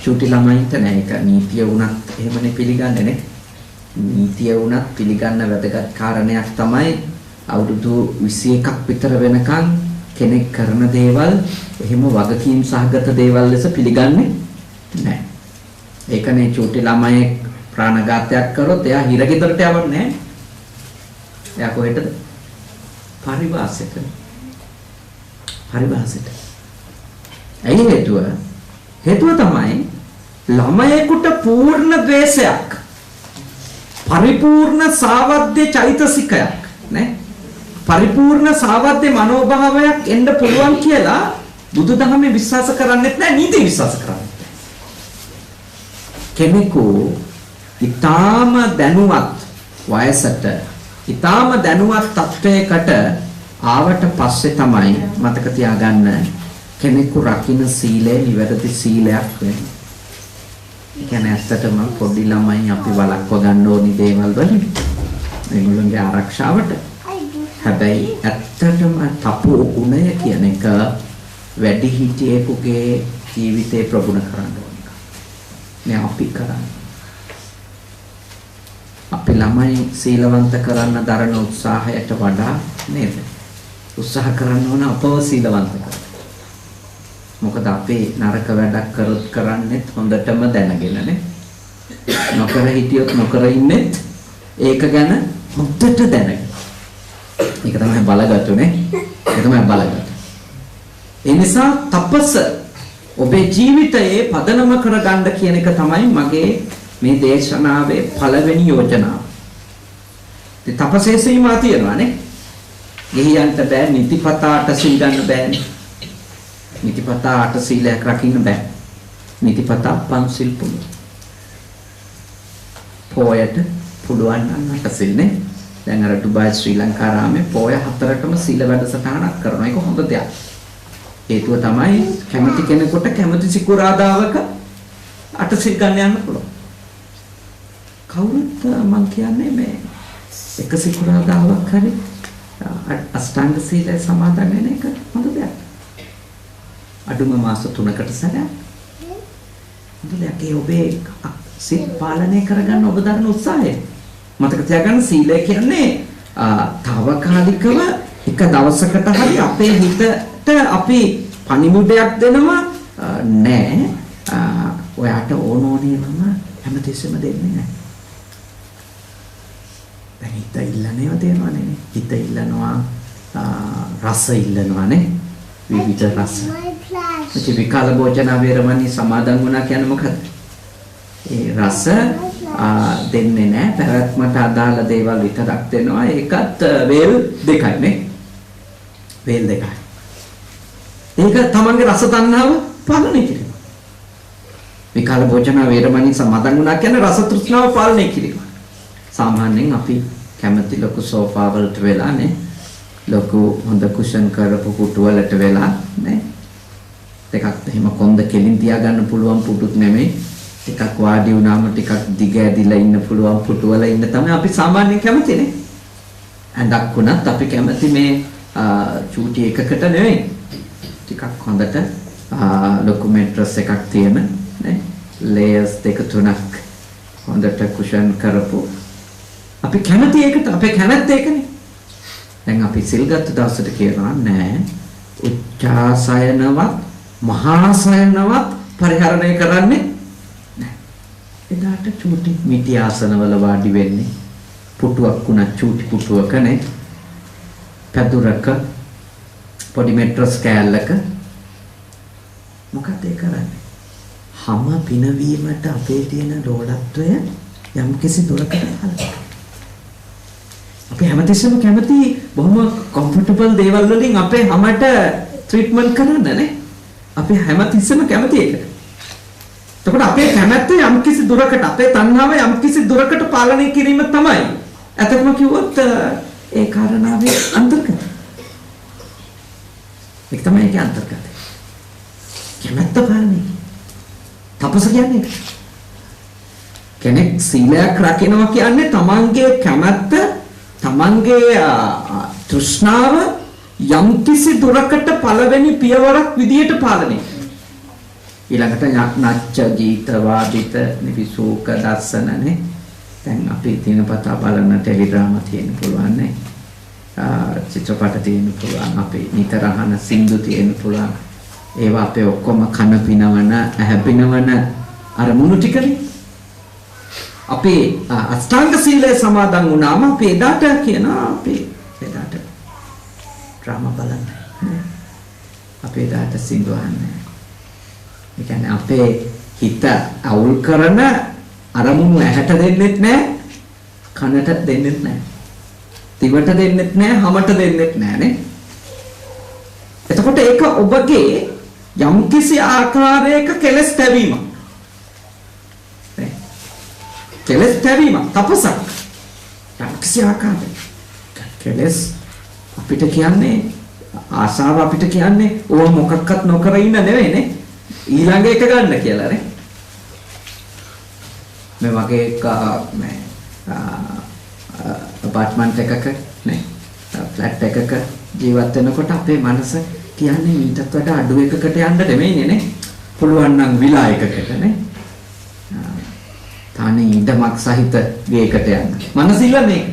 චූටි ළමයින්ට නෑ. ඒක නීතිය වුණත් එහෙමනේ පිළිගන්නේ නේ. නීතිය වුණත් පිළිගන්න වැදගත් කාරණයක් තමයි අවුරුදු 21ක් විතර වෙනකන් කෙනෙක් කරන දේවල් එහෙම වගකීම් සහගත දේවල් ලෙස පිළිගන්නේ නැහැ. ඒකනේ චූටි ළමයෙක් ප්‍රාණඝාතයක් කරොත් එයා හිරගෙදරට යවන්නේ නැහැ. එයා කොහෙටද? පරිවාසයට. පරිවාසයට. ඇයි හේතුව? හේතුව තමයි ළමයෙකුට පූර්ණ ද්වේෂයක් පරිපූර්ණ සාවද්‍ය චෛතසිකයක් නේ පරිපූර්ණ සාවද්‍ය මනෝභාවයක් එන්න පුළුවන් කියලා බුදුදහමේ විශ්වාස කරන්නේත් නැහැ, නීති විශ්වාස කරන්නේ. කෙනෙකු ඊටාම දැනුවත් වයසට ඊටාම දැනුවත් තත්වයකට ආවට පස්සේ තමයි මතක තියාගන්න කෙනෙකු රකින්න සීලය නිවැරදි සීලයක් වෙන්නේ. ඒ කියන්නේ ඇත්තටම පොඩි ළමයි අපි වළක්ව ගන්න ඕනි දේවල් වලින් ඒගොල්ලන්ගේ ආරක්ෂාවට. හැබැයි ඇත්තටම තපෝ ගුණය කියන එක වැඩි හිටියෙකුගේ ජීවිතේ ප්‍රගුණ කරන්න ඕන එක. මේ අපි කරන්නේ. අපි ළමයි සීලවන්ත කරන්න දරන උත්සාහයට වඩා නේද? උත්සාහ කරන්න ඕන අපව සීලවන්ත කරන්න. මොකද අපි නරක වැඩක් කරොත් කරන්නේත් හොඳටම දැනගෙනනේ. නොකර හිටියොත් නොකර ඉන්නෙත් ඒක ගැන හොඳට දැනගෙන. ඒක තමයි බලගතුනේ. ඒක තමයි බලගතු. ඒ නිසා තපස ඔබේ ජීවිතයේ පදනම කරගන්න කියන එක තමයි මගේ මේ දේශනාවේ පළවෙනි යෝජනාව. ඉතින් තපසේ සීමා තියෙනවානේ. ගිහියන්ට බෑ නිතිපතාට සීල් ගන්න බෑනේ. නිතිපතා 8 සීලයක් රකින්න බෑ. නිතිපතා පන්සිල් පුළුවන්. පොයට පුළුවන් නම් 8 සීල්නේ. දැන් අර ඩුබායි ශ්‍රී ලංකාරාමේ පොය 4ටම සීල වැඩසටහනක් කරනවා. ඒක හොඳ දෙයක්. හේතුව තමයි කැමති කෙනෙකුට කැමති සිකුරාදාවක 8 සීල් ගන්න යන්න පුළුවන්. කවුරුත් මං කියන්නේ මේ එක සිකුරාදාවක් හරි අෂ්ටාංග සීලය සමාදන් වෙන එක හොඳ දෙයක්. අඩුම මාස 3කට සැරයක්. හොඳට ඒ ඔබේ සිත පාලනය කරගන්න ඔබ දරන උත්සාහය. මතක තියාගන්න සීලය කියන්නේ తాවකාලිකව එක දවසකට හරි අපේ හිතට අපි පණිමුඩයක් දෙනවා නෑ. ඔයාට ඕනෝනේවම හැමතිස්සෙම දෙන්නේ නෑ. දැන් හිත ඉල්ලන්නේව තේරෙනවනේ. හිත ඉල්ලනවා රස ඉල්ලනවානේ. විවිධ රස. ඉතින් විකාල භෝජන වේරමණී සමාදන් වුණා කියන්නේ මොකද? ඒ රස දෙන්නේ නැහැ. පැවැත්මට අදාළ දේවල් විතරක් දෙනවා. ඒකත් වේල් දෙකයි නේ. වේල් දෙකයි. ඒක තමන්ගේ රස තණ්හාව පාලනය කිරීම. විකාල භෝජන වේරමණී සමාදන් වුණා කියන්නේ රස තෘෂ්ණාව පාලනය කිරීම. සාමාන්‍යයෙන් අපි කැමති ලොකු සෝෆා වලට වෙලා නේ. ලොකු හොඳ කුෂන් කරපු පුටු වලට වෙලා නේ. දෙකක් එහෙම කොන්ද කෙලින් තියාගන්න පුළුවන් පුටුත් නෙමෙයි. ටිකක් වාඩි වුණාම ටිකක් දිග ඇදිලා ඉන්න පුළුවන් පුටුවල ඉන්න තමයි අපි සාමාන්‍යයෙන් කැමතිනේ. ඇඳක් වුණත් අපි කැමති මේ චූටි එකකට නෙවෙයි. ටිකක් හොඳට ලොකු මැට්‍රස් එකක් තියෙන නේ. ලේයර්ස් දෙක තුනක් හොඳට කුෂන් කරපු. අපි කැමති ඒකට අපේ කැමැත්ත ඒකනේ. දැන් අපි සිල් ගත්ත දවසට කියනවා නෑ උච්චාසයනවත් මහාසයනවත් පරිහරණය කරන්නේ නෑ. එදාට චූටි මිටි ආසනවල වාඩි වෙන්නේ. පුටුවක් උනා චූටි පුටුවකනේ. පැදුරක පොඩි මැට්‍රස් කෑල්ලක මොකද ඒ කරන්නේ? හැම පිනවීමට අපේ තියෙන ලෝලත්වය යම් කිසි දුරකට හලනවා. අපි හැමතිස්සෙම කැමති බොහොම කම්ෆර්ටබල් දේවල් වලින් අපේ හැමට ට්‍රීට්මන්ට් කරන්න නේ. අපි හැමතිස්සෙම කැමති ඒකට. එතකොට අපේ කැමැත්ත යම් කිසි දුරකට අපේ තණ්හාව යම් කිසි දුරකට පාලනය කිරීම තමයි. අතකම කිව්වොත් ඒ කාරණාවේ අන්තර්ගතය. ඒක තමයි ඒකේ අන්තර්ගතය. කැමැත්ත පාලනය. තපස කියන්නේ කෙනෙක් සීලයක් රකිනවා කියන්නේ තමන්ගේ කැමැත්ත තමන්ගේ තෘෂ්ණාව යම්කිසි දුරකට පළවෙනි පියවරක් විදියට පාලනය. ඊළඟට නච්ච ගීත වාදිත නිවිසෝක දර්ශනනේ. දැන් අපි දිනපතා බලන ටෙලිඩ්‍රාමා තියෙන්න පුළුවන් නේ. චිත්‍රපට තියෙන්න පුළුවන්. අපි නිතර අහන සින්දු තියෙන්න පුළුවන්. ඒවා අපේ ඔක්කොම කන පිනවන හැපිනවන අරමුණු ටිකනේ. අපි අෂ්ටාංග සීලය සමාදන් වුණාම අපි එදාට කියනවා අපි එදාට ඩ්‍රාමා බලන්නේ. අපි එදාට සින්දු අහන්නේ. ඒ කියන්නේ අපේ හිත අවුල් කරන අරමුණු ඇහැට දෙන්නෙත් නැහැ, කනට දෙන්නෙත් නැහැ. දිවට දෙන්නෙත් නැහැ, හමට දෙන්නෙත් නැහැ නේ. එතකොට ඒක ඔබගේ යම්කිසි ආකාරයක කෙලස් තැවීමක්. කෙලස් තැවීමක් තපසක්. යම්කිසි ආකාරයක කෙලස් අපිට කියන්නේ ආසාව අපිට කියන්නේ ඕව මොකක්වත් නොකර ඉන්න නෙවෙයි නේ. ඊළඟ එක ගන්න කියලා නේ. මේ වගේ එක මේ අපාර්ට්මන්ට් එකක නේ ෆ්ලැට් එකක ජීවත් වෙනකොට අපේ මනස කියන්නේ මීටත් වඩා අඩු එකකට යන්න නෙමෙයිනේ නේ. පුළුවන් නම් විලා එකකට නේ. තනි ඉඩමක් සහිත ගේකට යන්න. මනස ඉල්ලන්නේ ඒක.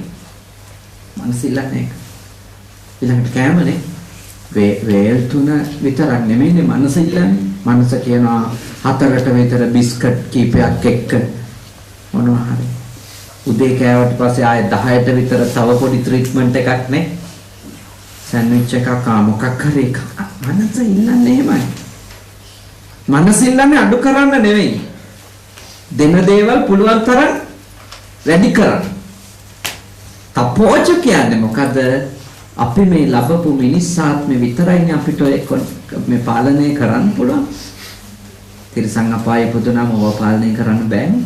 මනස ඉල්ලන්නේ ඒක. ඊළඟට කෑමනේ වේල් තුන විතරක් නෙමෙයිනේ මනස ඉල්ලන්නේ. මනස කියනවා 4ට විතර බිස්කට් කීපයක් එක්ක මොනවා හරි. උදේ කෑවට පස්සේ ආයෙ 10ට විතර තව පොඩි ට්‍රීට්මන්ට් එකක් නේ. සෑන්ඩ්විච් එකක් මොකක් හරි එකක්. මනස ඉල්ලන්නේ එහෙමයි. මනස ඉල්ලන්නේ අඩු කරන්න නෙවෙයි. දෙන දේවල් පුළුවන් තරම් වැඩි කරන්න. තපෝච කියන්නේ මොකද? අපි මේ ලැබපු මිනිස් ආත්මෙ විතරයිනේ අපිට මේ පාලනය කරන්න පුළුවන්. තිරසං අපායේ පුදුනම ඔව පාලනය කරන්න බෑනේ.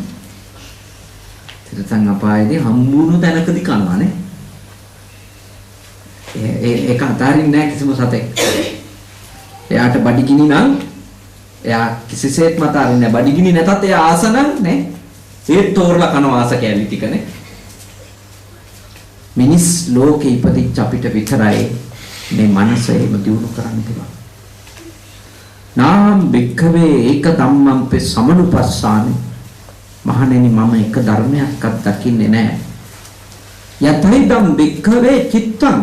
තිරසං අපායේදී හම්බුණු තැනකදී කනවානේ. ඒක අතාරින්නේ නැහැ කිසිම සතෙක්. එයාට බඩගිනි නම් එයා කිසිසේත්ම අතාරින්නේ නැහැ. බඩගිනි නැතත් එයා ආස නම් නේ. ඒත් තෝරලා කන වාස කැලි ටිකනේ. මිනිස් ලෝකේ ඉපදිච්ච අපිට විතරයි මේ මනස එහෙම දියුණු කරන්න පුළුවන්. නාම් බික්ඛවේ ඒක ධම්මම්පේ සමනුපස්සාමි. මහණෙනි මම එක ධර්මයක්වත් දකින්නේ නැහැ. යතයිදම් බික්ඛවේ චිත්තං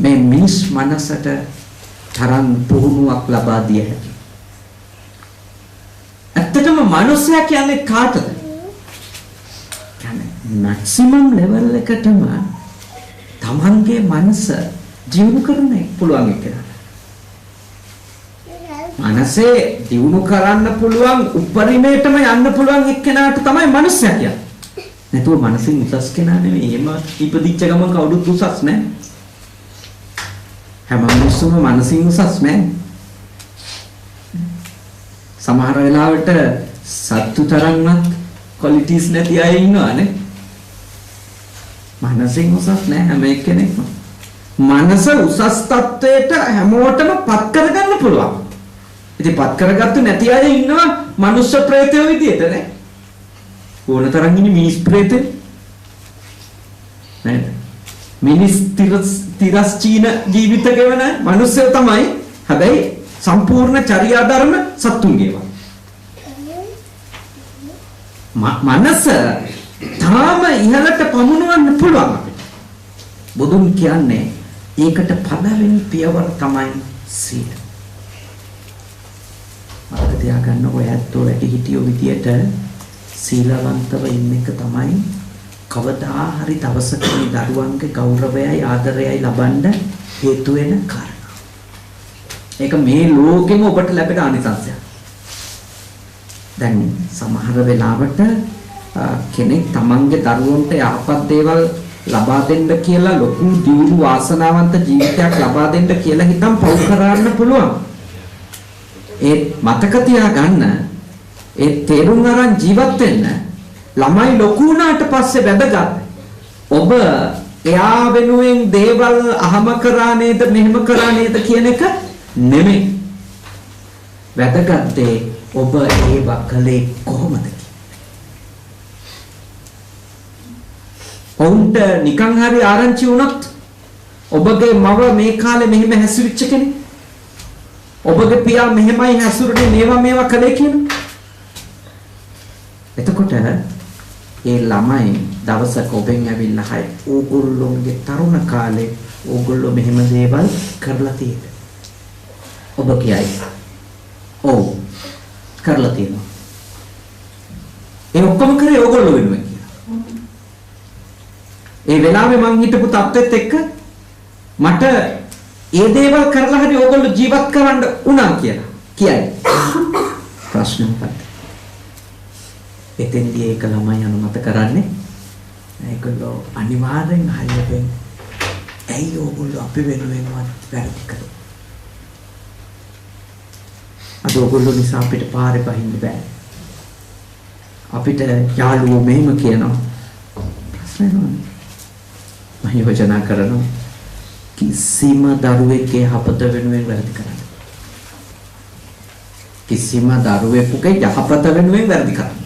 මේ මිනිස් මනසට තරම් පුහුණුවක් ලබා දිය හැකි. ඇත්තටම මනුස්සයා කියන්නේ කාටද? මැක්සිමම් ලෙවල් එකටම තමන්ගේ මනස දියුණු කරන්න පුළුවන් එකනට. මනසේ දියුණු කරන්න පුළුවන් උපරිමයටම යන්න පුළුවන් එක්කෙනාට තමයි මනුස්සයා කියන්නේ. නැතුව මනසින් උසස් කෙනා නෙවෙයි. එහෙම ඉපදිච්ච ගමන් කවුරුත් උසස් නැහැ. හැම මිනිස්සුම මනසින් උසස් නැහැ. සමහර වෙලාවට සත්තු තරම්වත් ක්වොලිටිස් නැති අය ඉන්නවානේ. මනසින් උසස් නැහැ හැම එක්කෙනෙක්ම. මනස උසස් තත්වයට හැමෝටම පත් කරගන්න පුළුවන්. ඉතින් පත් කරගත්තු නැති අය ඉන්නවා මනුෂ්‍ය ප්‍රේතයෝ විදියට නේ. ඕන තරම් ඉන්නේ මිනිස් ප්‍රේතේ. නේද? මිනිස් තිරස්චීන ජීවිත ගෙවන මනුෂ්‍යය තමයි. හැබැයි සම්පූර්ණ චර්යා ධර්ම සත්තුන්ගේවා. මනස තාම ඉහළට පමුණවන්න පුළුවන් අපිට. බුදුන් කියන්නේ ඒකට පළවෙනි පියවර තමයි සීල. අපිට තියාගන්න ඔය ඇත්තෝ වැඩි හිටියෝ විදියට සීලවන්තව ඉන්න එක තමයි කවදා හරි දවසක මේ දරුවන්ගේ ගෞරවයයි ආදරයයි ලබන්න හේතු වෙන කාරණා. ඒක මේ ලෝකෙම ඔබට ලැබෙන ආනිසංසයක්. දැන් සමහර වෙලාවට කෙනෙක් තමන්ගේ දරුවන්ට යහපත් දේවල් ලබා දෙන්න කියලා ලොකු දියුණු වාසනාවන්ත ජීවිතයක් ලබා දෙන්න කියලා හිතන් පව් කරන්න පුළුවන්. ඒ මතක තියාගන්න ඒ තේරුම් අරන් ජීවත් වෙන්න ළමයි ලොකු වුණාට පස්සේ වැදගත්. ඔබ එයා වෙනුවෙන් දේවල් අහම කරා නේද මෙහෙම කරා නේද කියන එක නෙමෙයි. වැදගත් දේ ඔබ ඒ වකලේ කොහොමද? ඔවුන්ට නිකන් හරි ආරංචි වුණොත් ඔබගේ මව මේ කාලේ මෙහෙම හැසිරෙච්ච කෙනෙක්. ඔබගේ පියා මෙහෙමයි හැසිරුනේ මේවා කළේ කියන. එතකොට ඒ ළමයි දවසක ඔබෙන් ඇවිල්ලා හයි ඕගොල්ලෝගේ තරුණ කාලේ ඕගොල්ලෝ මෙහෙම දේවල් කරලා තියෙද? ඔබ කියයි. ඔව් කරලා තියෙනවා. ඒ ඔක්කොම කරේ ඕගොල්ලෝ වෙනුවෙන් කියලා. ඒ වෙලාවේ මං හිටපු තත්ත්වෙත් එක්ක මට ඒ දේවල් කරලා හරි ඕගොල්ලෝ ජීවත් කරන්න උනා කියලා කියයි. ප්‍රශ්න මොකක්ද? එතෙන්දී ඒක ළමයි අනුමත කරන්නේ ඒගොල්ලෝ අනිවාර්යෙන් හයියෙන් ඇයි ඕගොල්ලෝ අපි වෙනුවෙන්වත් වැරදි කරේ? අද ඕගොල්ලෝ නිසා අපිට පාරේ බහින්න බෑ. අපිට යාළුවෝ මෙහෙම කියනවා. ප්‍රශ්න නෑ. මම යෝජනා කරනවා කිසිම දරුවෙක්ගේ යහපත වෙනුවෙන් වැරදි කරන්න. කිසිම දරුවෙකුගේ යහපත වෙනුවෙන් වැරදි කරන්න.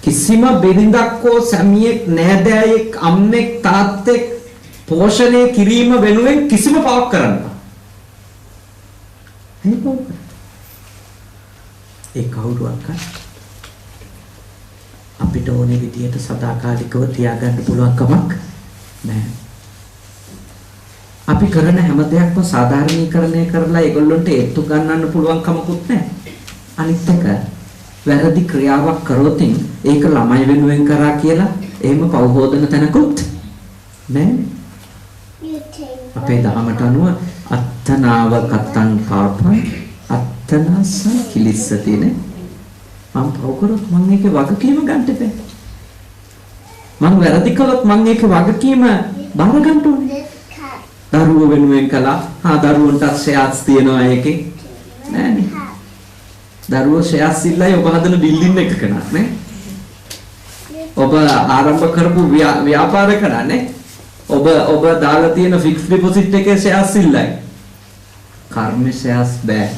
කිසිම බිරිඳක්කෝ සැමියෙක් නෑදෑයෙක් අම්මෙක් තාත්තෙක් පෝෂණය කිරීම වෙනුවෙන් කිසිම පවක් කරන්න බෑ. ඒ කවුරුවක් අපිට ඕනේ විදියට සදාකාලිකව තියාගන්න පුළුවන් කමක් නැහැ. අපි කරන හැම දෙයක්ම සාධාරණීකරණය කරලා ඒගොල්ලන්ට ඒත්තු ගන්නන්න පුළුවන් කමකුත් නැහැ. අනිත් එක වැරදි ක්‍රියාවක් කරොත් ඒක ළමයි වෙනුවෙන් කරා කියලා එහෙම පව හොදන තැනකුත් නැහැ. අපේ දහමට අනුව අත්තනාව කතං පාපං අත්තනස කිලිස්සතිනේ. මම පව කරොත් මම ඒකේ වගකීම ගන්න බෑ. මම වැරදි කළොත් මම ඒකේ වගකීම බාර ගන්න ඕනේ. දරුවෝ වෙනුවෙන් කළා. දරුවන්ට ෂෙයාර්ස් තියනවා ඒකේ. නෑනේ. දරුවෝ ෂෙයාර්ස් ඉල්ලයි ඔබ හදන බිල්ඩින් එකක නේ. ඔබ ආරම්භ කරපු ව්‍යාපාර කරන්නේ. ඔබ දාලා තියෙන ෆික්ස් ඩිපොසිට් එකේ ෂෙයාර්ස් ඉල්ලයි. කර්ම ෂෙයාර්ස් බෑ.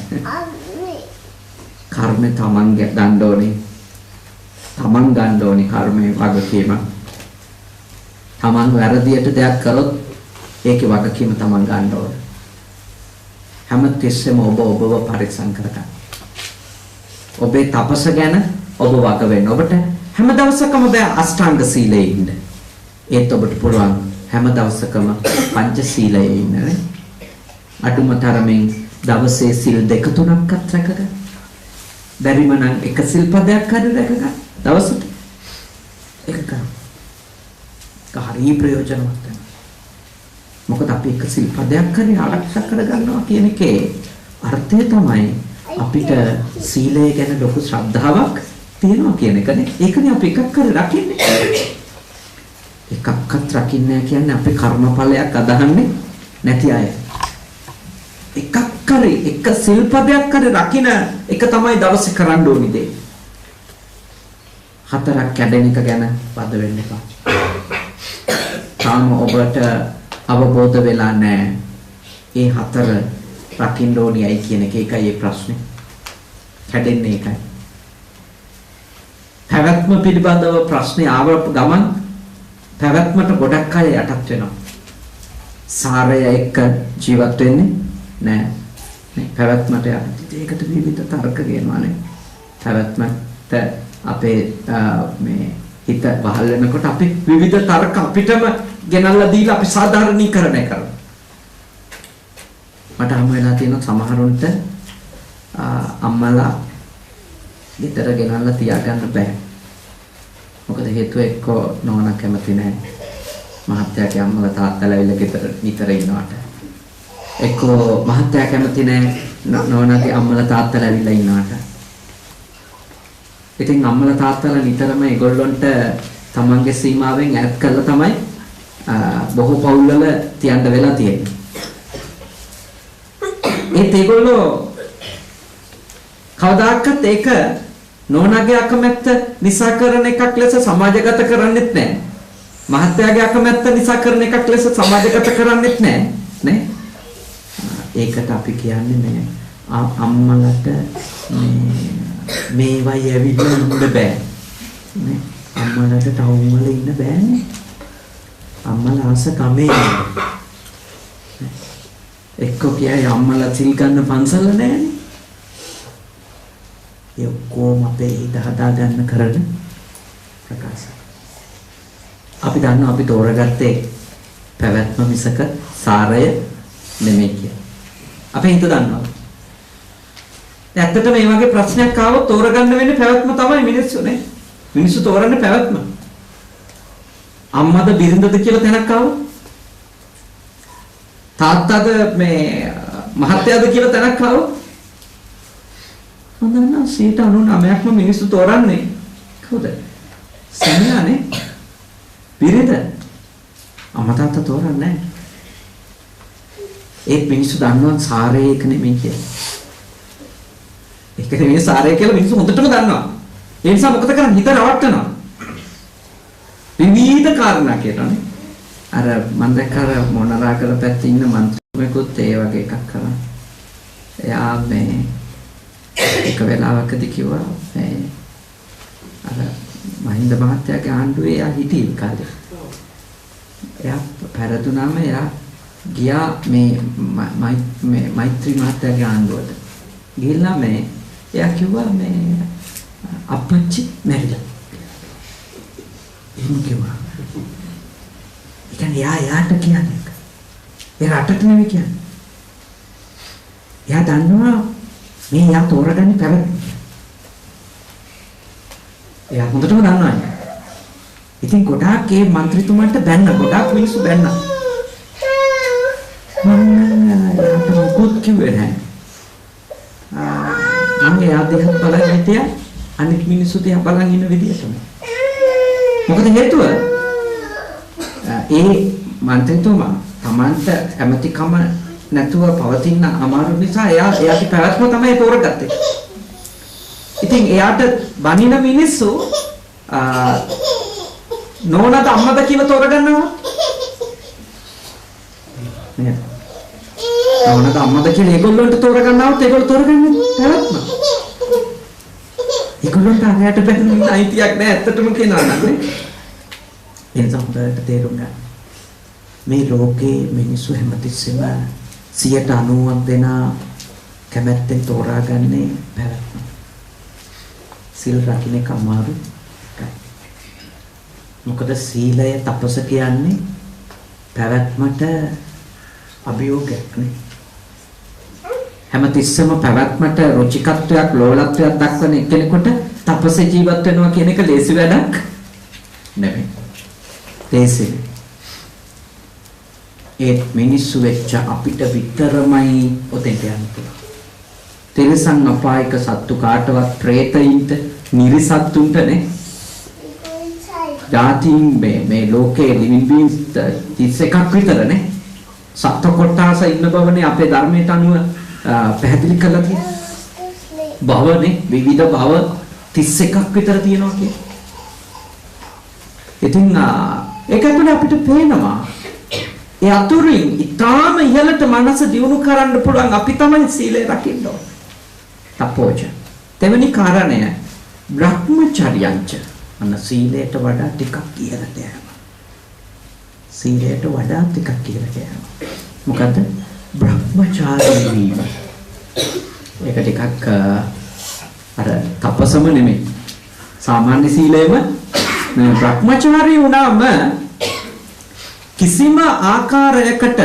කර්මේ තමන් ගන්න ඕනේ. තමන් ගන්න ඕනේ කර්මයේ වගකීම. තමන් වැරදියට දෙයක් කරොත් ඒකේ වගකීම තමන් ගන්න ඕනේ. හැම තිස්සෙම ඔබව පරිස්සම් කරගන්න. ඔබේ තපස ගැන ඔබ වග වෙන්න. ඔබට හැම දවසකම බෑ අෂ්ටාංග සීලයේ ඉන්න. ඒත් ඔබට පුළුවන් හැම දවසකම පංච සීලයේ ඉන්න නේ. අඩුම තරමින් දවසේ සිල් 2-3ක්වත් රැකගන්න. බැරිම නම් එක සිල්පදයක් හරි රැකගන්න දවසට. ඒක කරා. හරි ප්‍රයෝජනවත් වෙනවා. මොකද අපි එක සිල්පදයක් හරි ආරක්ෂා කරගන්නවා කියන එකේ අර්ථය තමයි අපිට සීලය ගැන ලොකු ශ්‍රද්ධාවක් තියෙනවා කියන එකනේ. ඒකනේ අපි එකක් කර රකින්නේ. එකක්වත් රකින්නේ කියන්නේ අපි කර්මඵලයක් අදහන්නේ නැති අය. එකක් කරේ එක සිල්පදයක් කරේ රකින්න එක තමයි දවසේ කරන්න ඕනි දේ. 4ක් කැඩෙන එක ගැන වද වෙන්න එපා. තාම ඔබට අවබෝධ වෙලා නැහැ. ඒ 4 රකින්න ඕනියයි කියන එක ඒකයි ඒ ප්‍රශ්නේ. කැඩෙන්නේ ඒකයි. පැවැත්ම පිළිබඳව ප්‍රශ්නේ ආව ගමන් පැවැත්මට ගොඩක් අය යටත් වෙනවා. සාරය එක්ක ජීවත් වෙන්නේ නැහැ. මේ පැවැත්මට ඒකට විවිධ තර්ක කියනවානේ. පැවැත්මට අපේ මේ හිත වහල් වෙනකොට අපි විවිධ තර්ක අපිටම ගෙනල්ලා දීලා අපි සාධාරණීකරණය කරනවා. මට හම් වෙලා තියෙන සමහරුන්ට අම්මලා ගෙදර ගෙනල්ලා තියාගන්න බෑ. මොකද හේතුව එක්ක නෝනා කැමති නැහැ. මහත්තයාගේ අම්මලා තාත්තලා ඇවිල්ලා ගෙදර නිතර ඉන්නවට. එක්ක මහත්තයා කැමති නැහැ නෝනාගේ අම්මලා තාත්තලා ඇවිල්ලා ඉන්නවට. ඉතින් අම්මලා තාත්තලා නිතරම ඒගොල්ලොන්ට තමන්ගේ සීමාවෙන් ඈත් කරලා තමයි බොහෝ පවුල්වල තියන්න වෙලා තියෙන්නේ. ඒගොල්ලෝ කවදාකවත් ඒක නෝනාගේ අකමැත්ත නිසා කරන එකක් ලෙස සමාජගත කරන්නෙත් නැහැ. මහත්තයාගේ අකමැත්ත නිසා කරන එකක් ලෙස සමාජගත කරන්නෙත් නැහැ. නේ? ඒකට අපි කියන්නේ මේ අම්මලට මේවයි ඇවිල්ලා ඉන්න බෑ. නේ? අම්මලට ටවුන් වල ඉන්න බෑනේ. අම්මලා ආස කමේ. එක්ක කියයි අම්මලා සිල් ගන්න පන්සල නැහැනේ. ඒ කොහොම අපේ හිත හදා ගන්න කරන ප්‍රකාශ. අපි දන්නවා අපි තෝරගත්තේ පැවැත්ම මිසක සාරය නෙමෙයි කියලා. අපේ හිත දන්නවා. ඇත්තට මේ වගේ ප්‍රශ්නයක් ආවොත් තෝරගන්න වෙන්නේ පැවැත්ම තමයි මිනිස්සුනේ. මිනිස්සු තෝරන්නේ පැවැත්ම. අම්මද බිරිඳද කියලා තැනක් ආවොත් තාත්තද මේ මහත්තයාද කියලා තැනක් ආවොත් හොඳනම් 99%ක්ම මිනිස්සු තෝරන්නේ කවුද? සැමියානේ. බිරිඳ. අම්මා තාත්තා තෝරන්නේ නැහැ. ඒ මිනිස්සු දන්නවා සාරය එක නෙමෙයි කියලා. ඒක නෙමෙයි සාරය කියලා මිනිස්සු හොඳටම දන්නවා. ඒ නිසා මොකද කරන්නේ? හිත රවට්ටනවා. විවිධ කාරණා කියලානේ. අර මම දැක්කා මොනරාගල පැත්තේ ඉන්න මන්ත්‍රීවකුත් ඒ වගේ එකක් කරා. එයා මේ එක වෙලාවකදී කිව්වා මේ අර මහින්ද මහත්තයාගේ ආණ්ඩුවේ එයා හිටියේ කාලේ. එයා පෙරදුනම එයා ගියා මේ මෛත්‍රී මහත්තයාගේ ආණ්ඩුවට. ගිහිල්ලා මේ එයා කිව්වා මේ අපච්චි මැරිලා. එහෙම කිව්වා. ඉතින් යාට කියන්නේ. ඒ රටට නෙමෙයි කියන්නේ. එයා දන්නවා මේ යා තෝරගන්නේ පැවැත්ම. එයා හොඳටම දන්නවා. ඉතින් ගොඩාක් ඒ മന്ത്രിතුමන්ට බැන්න ගොඩාක් මිනිස්සු බැන්නා. මම මොකද කිව්වේ නැහැ. මම එයා දිහා බලන් හිටියා අනිත් මිනිස්සු දිහා බලන් ඉන්න විදිහටම. මොකද හේතුව? ඒ මන්ත්‍රීතුමා තමන්ට ඇමතිකම නැතුව පවතින අමාරු නිසා එයාගේ පැවැත්ම තමයි තෝරගත්තේ. ඉතින් එයාට බනින මිනිස්සු නෝනාද අම්මද කියලා තෝරගන්නවා. නේද? නෝනාද අම්මද කියලා ඒගොල්ලන්ට තෝරගන්නවොත් ඒගොල්ලෝ තෝරගන්නේ පැවැත්ම. ඒගොල්ලන්ට අරයට බැඳෙන්න අයිතියක් නැහැ ඇත්තටම කියනවා නේද? එනිසා හොඳට තේරුම් ගන්න. මේ ලෝකේ මිනිස්සු හැමතිස්සෙම 90% දෙනා කැමැත්තෙන් තෝරාගන්නේ පැවැත්ම. සීල් රකින්න එක අමාරුයි. මොකද සීලය තපස කියන්නේ පැවැත්මට අභියෝගයක් නේ. හැමතිස්සෙම පැවැත්මට රුචිකත්වයක් ලෝලත්වයක් දක්වන එක්කෙනෙකුට තපස ජීවත් වෙනවා කියන එක ලේසි වැඩක් නෙමෙයි. ලේසි. ඒ මිනිස්සු වෙච්ච අපිට විතරමයි ඔතෙන්ට යන්න පුළුවන්. තිරිසන් අපායක සත්තු කාටවත් പ്രേතයින්ට නිරිසත්තුන්ට නේ. ජාතීන් මේ ලෝකේ living beings 31ක් විතරනේ. සත්ව කොටස ඉන්න බවනේ අපේ ධර්මයට අනුව පැහැදිලි කරලා තියෙන්නේ. භවනේ විවිධ භව 31ක් විතර තියෙනවා කියන්නේ. ඉතින් ඒක අපිට පේනවා. ඒ අතුරින් ඊටාම ඉහළට මනස දියුණු කරන්න පුළුවන් අපි තමයි සීලය රකින්න ඕනේ. තපෝච. දෙවෙනි කාරණය බ්‍රහ්මචර්යංච. අන්න සීලයට වඩා ටිකක් ඉහළට යනවා. සීලයට වඩා ටිකක් ඉහළට යනවා. මොකද බ්‍රහ්මචාරී වීම. ඒක ටිකක් අර තපසම නෙමෙයි. සාමාන්‍ය සීලයම බ්‍රහ්මචාරී වුණාම කිසිම ආකාරයකට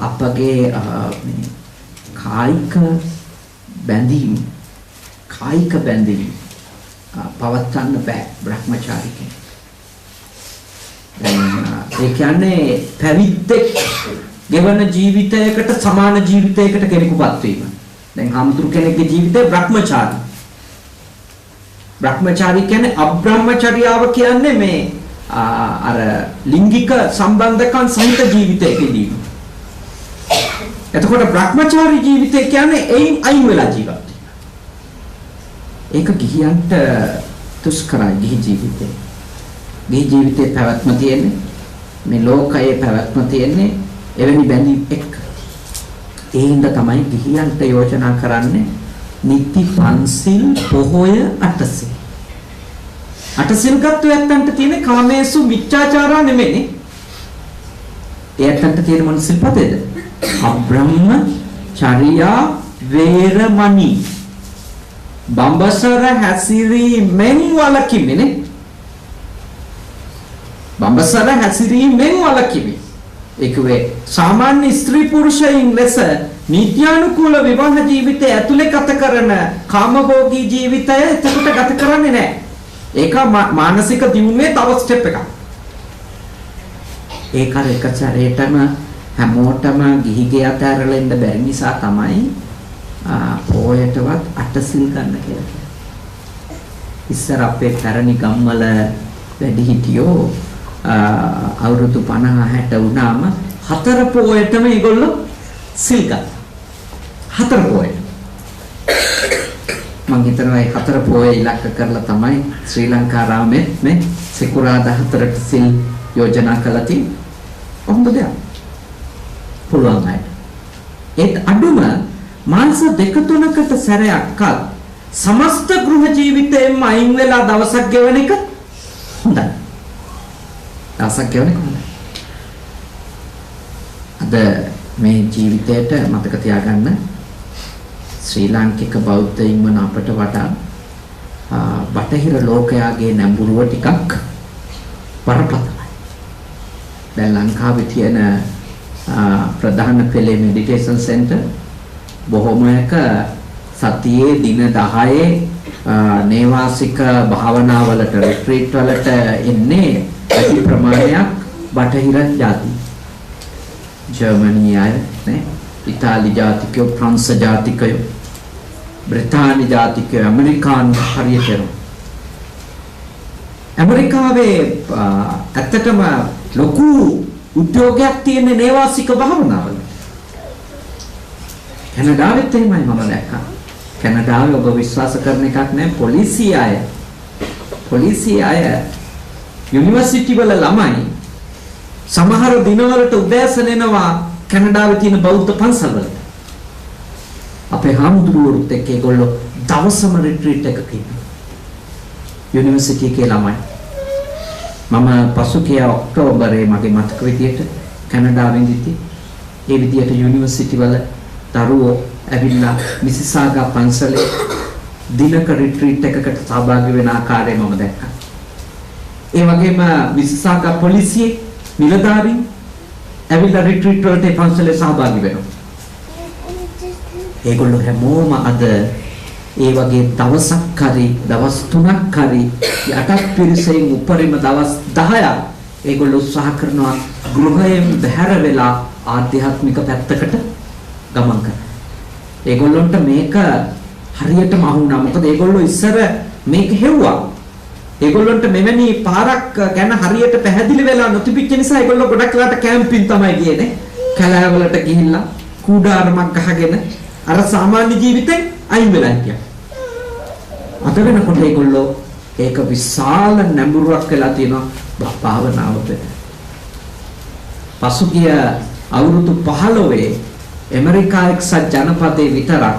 අපගේ කායික බැඳීම් පවත්වන්න බෑ බ්‍රහ්මචාරී කෙනෙක්. ඒ කියන්නේ පැවිද්දෙක් ගෙවන ජීවිතයකට සමාන ජීවිතයකට කෙනෙකුපත් වීම. දැන් හාමුදුරු කෙනෙක්ගේ ජීවිතය බ්‍රහ්මචාරී. බ්‍රහ්මචාරී කියන්නේ අබ්‍රහ්මචර්යාව කියන්නේ මේ අර ලිංගික සම්බන්ධකම් සහිත ජීවිතයකදී. එතකොට බ්‍රහ්මචාරී ජීවිතය කියන්නේ එයින් අයින් වෙලා ජීවත් වෙන. ඒක ගිහියන්ට දුෂ්කරයි ගිහි ජීවිතේ. ගිහි ජීවිතේ පැවැත්ම තියෙන්නේ මේ ලෝකයේ පැවැත්ම තියෙන්නේ එවැනි බැඳීම් එක්ක. ඒ හින්දා තමයි ගිහියන්ට යෝජනා කරන්නේ නිති පන්සිල් පොහොය අටසිල්. අටසිල් ගත්ත යත්තන්ට තියෙන කාමේසු මිච්ඡාචාරා නෙමෙයි. එයන්ට තියෙන මොන සිල්පදේද? අබ්‍රහ්ම චර්යා වේරමණී. බඹසර හැසිරීමෙන් වළකින්නේ. බඹසර හැසිරීමෙන් වළකිමි. ඒකවේ සාමාන්‍ය ස්ත්‍රී පුරුෂයින් ලෙස නීත්‍යානුකූල විවාහ ජීවිතය ඇතුලේ ගත කරන කාමභෝගී ජීවිතය එතකොට ගත කරන්නේ නැහැ. ඒක මානසික දියුණුවේ තව ස්ටෙප් එකක්. ඒක එක සැරේටම හැමෝටම ගිහිගේ අතහැරලා ඉන්න බැරි නිසා තමයි පොයටවත් අටසිල් ගන්න කියලා කියන්නේ. ඉස්සර අපේ පැරණි ගම්වල වැඩිහිටියෝ අවුරුදු 50 60 වුණාම හතර පොයටම ඒගොල්ලෝ සිල් ගත්තා. හතර පොයට. මම හිතනවා මේ හතර පොය ඉලක්ක කරලා තමයි ශ්‍රී ලංකාරාමේ මේ සිකුරාදා හතරට සිල් යෝජනා කළා තියෙන්නේ. කොහොමද දෙයක්? පුළුවන් අය. ඒත් අඩුම මාස දෙක තුනකට සැරයක්වත් සමස්ත ගෘහ ජීවිතයෙන්ම අයින් වෙලා දවසක් ගෙවන එක හොඳයි. දවසක් ගෙවන එක හොඳයි. අද මේ ජීවිතයට මතක තියාගන්න ශ්‍රී ලාංකික බෞද්ධයින් වන අපට වඩා බටහිර ලෝකයාගේ නැඹුරුව ටිකක් බරපතලයි. දැන් ලංකාවේ තියෙන ප්‍රධාන පෙළේ මෙඩිටේෂන් සෙන්ටර් බොහොමයක සතියේ දින 10 නේවාසික භාවනාවලට රිට්‍රීට් වලට එන්නේ අති ප්‍රමාණයක් බටහිර ජාති. ජර්මනි අය නේ, ඉතාලි ජාතිකයෝ, ප්‍රංශ ජාතිකයෝ, බ්‍රිතාන්‍ය ජාතිකයෝ, ඇමරිකානු හරියට. ඇමරිකාවේ ඇත්තටම ලොකු උද්‍යෝගයක් තියෙන නේවාසික භාවනාවල. කැනඩාවෙත් එහෙමයි මම දැක්කා. කැනඩාවේ ඔබ විශ්වාස කරන එකක් නෑ පොලිසිය අය යුනිවර්සිටි වල ළමයි සමහර දිනවලට උදෑසන එනවා කැනඩාවේ තියෙන බෞද්ධ පන්සල් වලට. අපේ හාමුදුරුවෝත් එක්ක ඒගොල්ලෝ දවසම රිට්‍රීට් එකක ඉන්නවා. යුනිවර්සිටි එකේ ළමයි. මම පසුගිය ඔක්තෝබරේ මගේ මතක විදියට කැනඩාවෙන් ඉති ඒ විදියට යුනිවර්සිටි වල දරුවෝ ඇවිල්ලා මිසිසාගා පන්සලේ දිනක රිට්‍රීට් එකකට සහභාගී වෙන ආකාරය මම දැක්කා. ඒ වගේම මිසිසාගා පොලිසියේ නිලධාරීන් ඇවිල්ලා රිට්‍රීට් වලට පන්සලේ සහභාගී වෙනවා. ඒගොල්ලෝ හැමෝම අද ඒ වගේ දවසක් හරි දවස් 3ක් හරි යටත් පිරිසෙන් උපරිම දවස් 10ක් ඒගොල්ලෝ උත්සාහ කරනවා ගෘහයෙන් බැහැර වෙලා ආධ්‍යාත්මික පැත්තකට ගමන් කරන්න. ඒගොල්ලන්ට මේක හරියටම අහුණා. මොකද ඒගොල්ලෝ ඉස්සර මේක හෙව්වා. ඒගොල්ලන්ට මෙවැනි පාරක් ගැන හරියට පැහැදිලි වෙලා නොතිබිච්ච නිසා ඒගොල්ලෝ ගොඩක් වෙලාට කැම්පින් තමයි ගියේ. කැලෑවලට ගිහිල්ලා කූඩාරමක් ගහගෙන අර සාමාන්‍ය ජීවිතෙන් අයින් වෙලා හිටියා. අද වෙනකොට ඒගොල්ලෝ ඒක විශාල නැඹුරුවක් වෙලා තියෙනවා භාවනාවට. පසුගිය අවුරුදු 15 ඇමරිකා එක්සත් ජනපදයේ විතරක්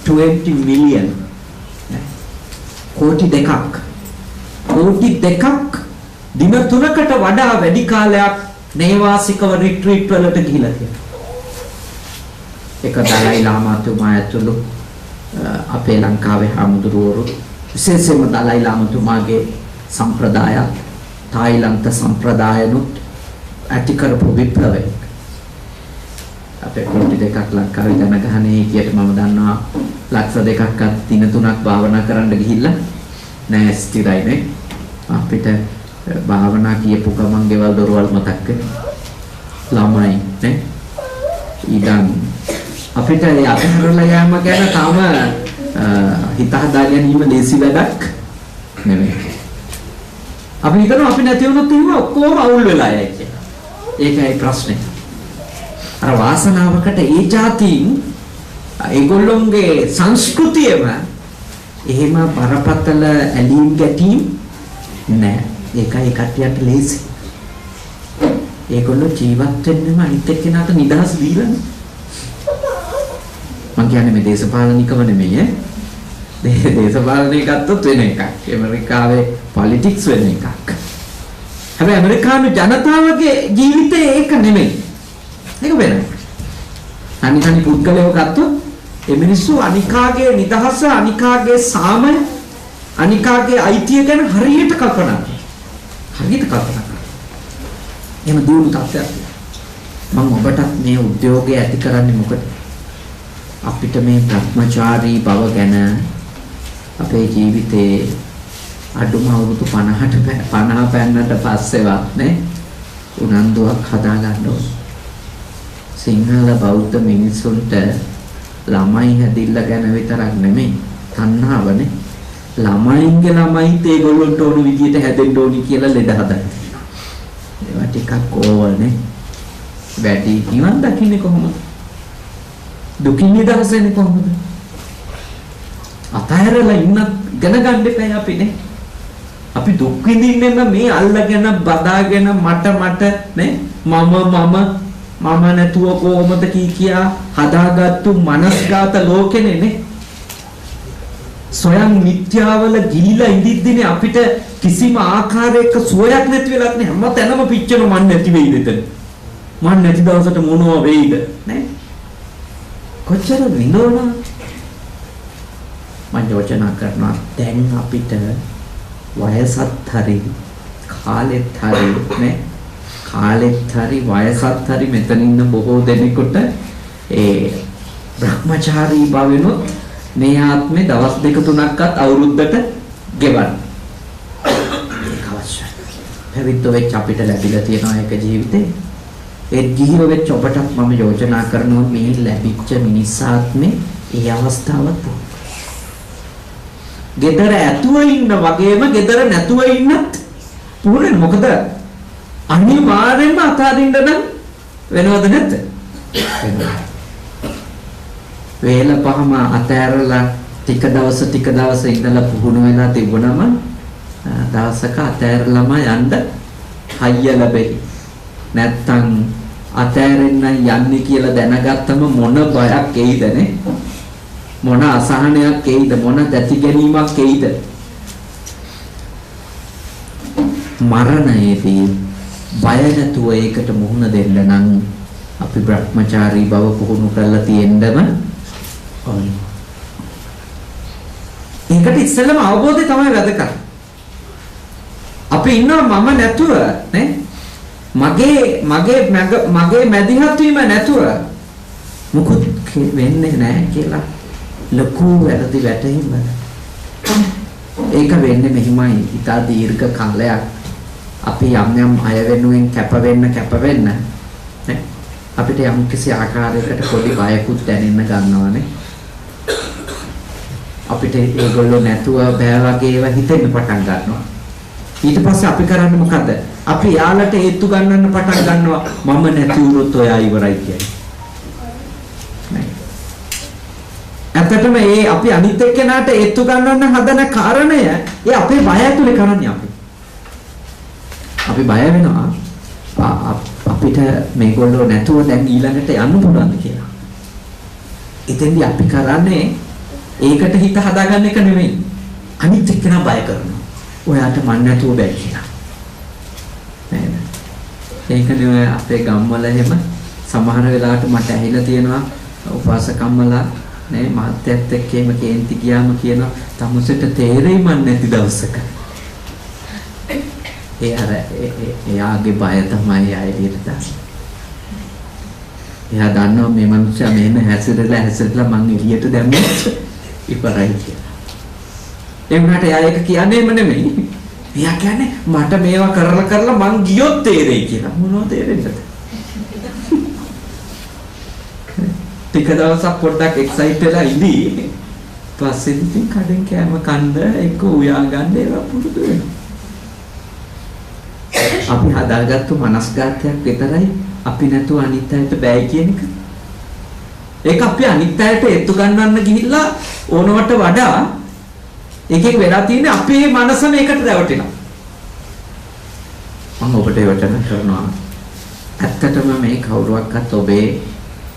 20 මිලියන් කෝටි දෙකක් දින 3කට වඩා වැඩි කාලයක් නේවාසිකව රිට්‍රීට් වලට ගිහිලා තියෙනවා. ඒක දලයි ලාමාතුමා ඇතුළු අපේ ලංකාවේ හාමුදුරුවෝ විශේෂයෙන්ම දලයි ලාමාතුමාගේ සම්ප්‍රදාය තායිලන්ත සම්ප්‍රදායනුත් ඇති කරපු විප්ලවයක්. අපේ කෝටි දෙකක් ලංකාවේ ජනගහනයේ කියට මම දන්නවා ලක්ෂ දෙකක්වත් දින 3ක් භාවනා කරන්න ගිහිල්ලා නෑ ස්ථිරයි නේ. අපිට භාවනා කියපු ගමන් ගෙවල් දොරවල් මතක් ළමයි නේ. ඊඩම් අපිට යතරලා යෑම ගැන තාම හිත හදා ගැනීම ලේසි වැඩක් නෙමෙයි. අපි හිතනවා අපි නැති වුණොත් එහෙම ඔක්කොම අවුල් වෙලා යයි කියලා. ඒකයි ප්‍රශ්නේ. අර වාසනාවකට ඒ જાතියින් ඒගොල්ලොන්ගේ සංස්කෘතියම එහෙම බරපතල ඇලීම් ගැටීම් නෑ. ඒකයි කට්ටියට ලේසි. ඒගොල්ලෝ ජීවත් වෙන්නම අනිත් එක්කෙනාට නිදහස් දීලානේ. මං කියන්නේ මේ දේශපාලනිකව නෙමෙයි ඈ. දේශපාලනය ගත්තොත් වෙන එකක්. ඇමරිකාවේ පොලිටික්ස් වෙන එකක්. හැබැයි ඇමරිකානු ජනතාවගේ ජීවිතේ ඒක නෙමෙයි. ඒක වෙනයි. අනිත් පුද්ගලයෝ ගත්තොත් ඒ මිනිස්සු අනිකාගේ නිදහස, අනිකාගේ සාමය, අනිකාගේ අයිතිය ගැන හරියට කල්පනා කරනවා. එහෙම දියුණු තත්ත්වයක්. මම ඔබටත් මේ උද්‍යෝගය ඇති කරන්නේ මොකද? අපිට මේ භ්‍රමචාරී බව ගැන අපේ ජීවිතේ අඩුම අවුරුදු 50 පෑන්නට පස්සේවත් නේ උනන්දුවක් හදා ගන්න ඕන. සිංහල බෞද්ධ මිනිසුන්ට ළමයි හැදිල්ල ගැන විතරක් නෙමෙයි තණ්හාවනේ. ළමයින්ගේ ළමයිත් ඒගොල්ලන්ට ඕන විදියට හැදෙන්න ඕනි කියලා ලෙඩ හදන්න. ඒවා ටිකක් ඕවනේ. වැඩි නිවන් දකින්නේ කොහොමද? දුකින් නිදහස් වෙන්නේ කොහොමද? අතහැරලා ඉන්න ඉගෙන ගන්න එපා අපිනේ. අපි දුක් විඳින්නෙම මේ අල්ලගෙන බදාගෙන මට නේ මම නැතුව කොහොමද කියා හදාගත්තු මනස්ගත ලෝකෙනේ නේ. සොයන් මිත්‍යාවල ගිලිලා ඉඳිද්දිනේ අපිට කිසිම ආකාරයක සුවයක් නැති වෙලත් නේ හැම තැනම පිච්චෙන මන් නැති වෙයිද එතන. මන් නැති දවසට මොනව වෙයිද නේ. කොච්චර විඳවන මම යෝජනා කරනවා දැන් අපිට වයසත් හරි කාලෙත් හරි නේ කාලෙත් හරි වයසත් හරි මෙතන ඉන්න බොහෝ දෙනෙකුට ඒ භ්‍රමචාරී භවෙනොත් මේ ආත්මේ දවස් දෙක තුනක්වත් අවුරුද්දට ගෙවන්න. ඒක අවශ්‍යයි. පැවිද්ද වෙච්ච අපිට ලැබිලා තියෙන එක ජීවිතේ ඒ ගිහිව වෙච්ච ඔබටත් මම යෝජනා කරනවා මේ ලැබිච්ච මිනිස් ආත්මේ ඒ අවස්ථාවත් ගෙදර ඇතුව ඉන්න වගේම ගෙදර නැතුව ඉන්නත් පුරුනේ. මොකද අනිවාර්යෙන්ම අතාරින්න නම් වෙනවද නැද්ද? වේල පහම අතෑරලා ටික දවස් ඉඳලා පුහුණු වෙලා තිබුණම දවසක අතෑරලම යන්න හයිය ලැබෙයි. නැත්තම් අතෑරෙන්න යන්නේ කියලා දැනගත්තම මොන බයක් එයිදනේ? මොන අසහනයක් එයිද? මොන දැති ගැනීමක් එයිද? මරණයේදී බය නැතුව ඒකට මුහුණ දෙන්න නම් අපි භ්‍රමචාරී බව පුහුණු කරලා තියෙන්නම ඕනේ. ඒකට ඉස්සෙල්ලම අවබෝධය තමයි වැදගත්. අපි ඉන්නවා මම නැතුව නේ මගේ මැදිහත් වීම නැතුව මොකුත් වෙන්නේ නැහැ කියලා ලොකු වැරදි වැටීම. ඒක වෙන්නේ මෙහිමයි. ඉතා දීර්ඝ කාලයක් අපි යම් අය වෙනුවෙන් කැප වෙන්න නේ අපිට යම් කිසි ආකාරයකට පොඩි බයකුත් දැනෙන්න ගන්නවානේ. අපිට ඒගොල්ලෝ නැතුව බෑ වගේ ඒවා හිතෙන්න පටන් ගන්නවා. ඊට පස්සේ අපි කරන්නේ මොකද? අපි යාලට හේතු ගන්නන්න පටන් ගන්නවා මම නැති වුණොත් ඔයා ඉවරයි කියන්නේ. ඇත්තටම ඒ අපි අනිත් එක්කෙනාට හේතු ගන්නන්න හදන කාරණය ඒ අපේ බය ඇතුලේ කරන්නේ අපි බය වෙනවා අපිට මේගොල්ලෝ නැතුව දැන් ඊළඟට යන්න පුළුවන්ද කියලා. එතෙන්දී අපි කරන්නේ ඒකට හිත හදාගන්න එක නෙමෙයි. අනිත් එක්කෙනා බය කරනවා. ඔයාට මන් නැතුව බෑ කියලා. නේද? ඒකනේ අපේ ගම්වල එහෙම සමහර වෙලාවට මට ඇහිලා තියෙනවා උපාසකම්මලා නේ මහත්යත් එක්ක එහෙම කේන්ති ගියාම කියනවා තමුසෙට තේරෙයි මන් නැති දවසක. එයාගේ බය තමයි ආයෙත් දාන්නේ. එයා දන්නවා මේ මනුස්සයා මෙහෙම හැසිරෙලා මං එළියට දැම්මොත් ඉවරයි කියලා. ඒ වුණාට එයා ඒක කියන්නේම නෙමෙයි. එයා කියන්නේ මට මේවා කරලා මං ගියොත් තේරෙයි කියලා. මොනවද තේරෙන්නද? ටික දවසක් පොඩ්ඩක් එක්සයිට් වෙලා ඉඳී. පස්සේ ඉතින් කඩෙන් කෑම කන්න එක්ක උයා ගන්න ඒවා පුරුදු වෙනවා. අපි හදාගත්තු මනස්ගතයක් විතරයි අපි නැතුව අනිත් අයට බෑ කියන එක. ඒක අපි අනිත් අයට ඒත්තු ගන්නන්න ගිහිල්ලා ඕනවට වඩා එකෙන් වෙලා තියෙන්නේ අපේ මනස මේකට රැවටෙනවා. මම ඔබට වචන කරනවා. ඇත්තටම මේ කවුරුවක්වත් ඔබේ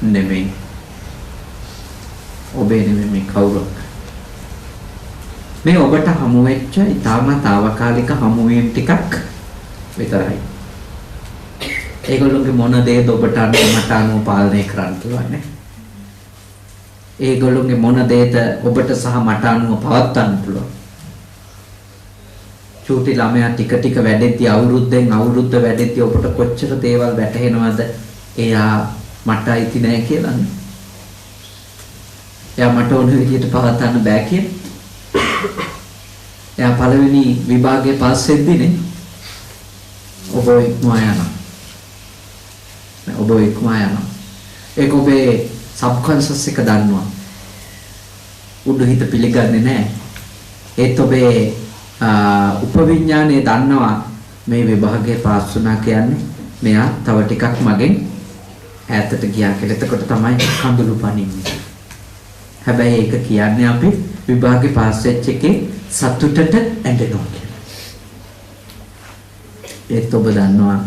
නෙමෙයි. ඔබේ නෙමෙයි මේ කවුරුවක්. මේ ඔබට හමු වෙච්ච ඊටම తాවකාලික හමු වීම ටිකක් විතරයි. ඒගොල්ලෝගේ මොන දේද ඔබට මට අනුව පාලනය කරන්න පුළුවන් නේ. ඒගොල්ලෝගේ මොන දේද ඔබට සහ මට අනුව පවත්වන්න පුළුවන්. චූටි ළමයා ටික වැඩෙද්දී අවුරුද්දෙන් අවුරුද්ද වැඩෙද්දී ඔබට කොච්චර දේවල් වැටහෙනවද? එයා මට අයිති නෑ කියලානේ. එයා මට ඕන විදිහට පවත්වන්න බෑ කියලා. එයා පළවෙනි විභාගයේ පාස් වෙද්දීනේ ඔබ ඉක්මවා යනවා. ඔබ ඉක්මවා යනවා. ඒක ඔබේ සබ්කොන්ෂස් එක දන්නවා. උඩු හිත පිළිගන්නේ නැහැ. ඒත් ඔබේ උපවිඥානයේ දන්නවා මේ විභාගයේ පාස් වුණා කියන්නේ මෙයා තව ටිකක් මගෙන් ඈතට ගියා කියලා. එතකොට තමයි කඳුළු පනින්නේ. හැබැයි ඒක කියන්නේ අපි විභාගේ පාස් වෙච්ච එකේ සතුටට ඇඬෙනවා කියලා. ඒත් ඔබ දන්නවා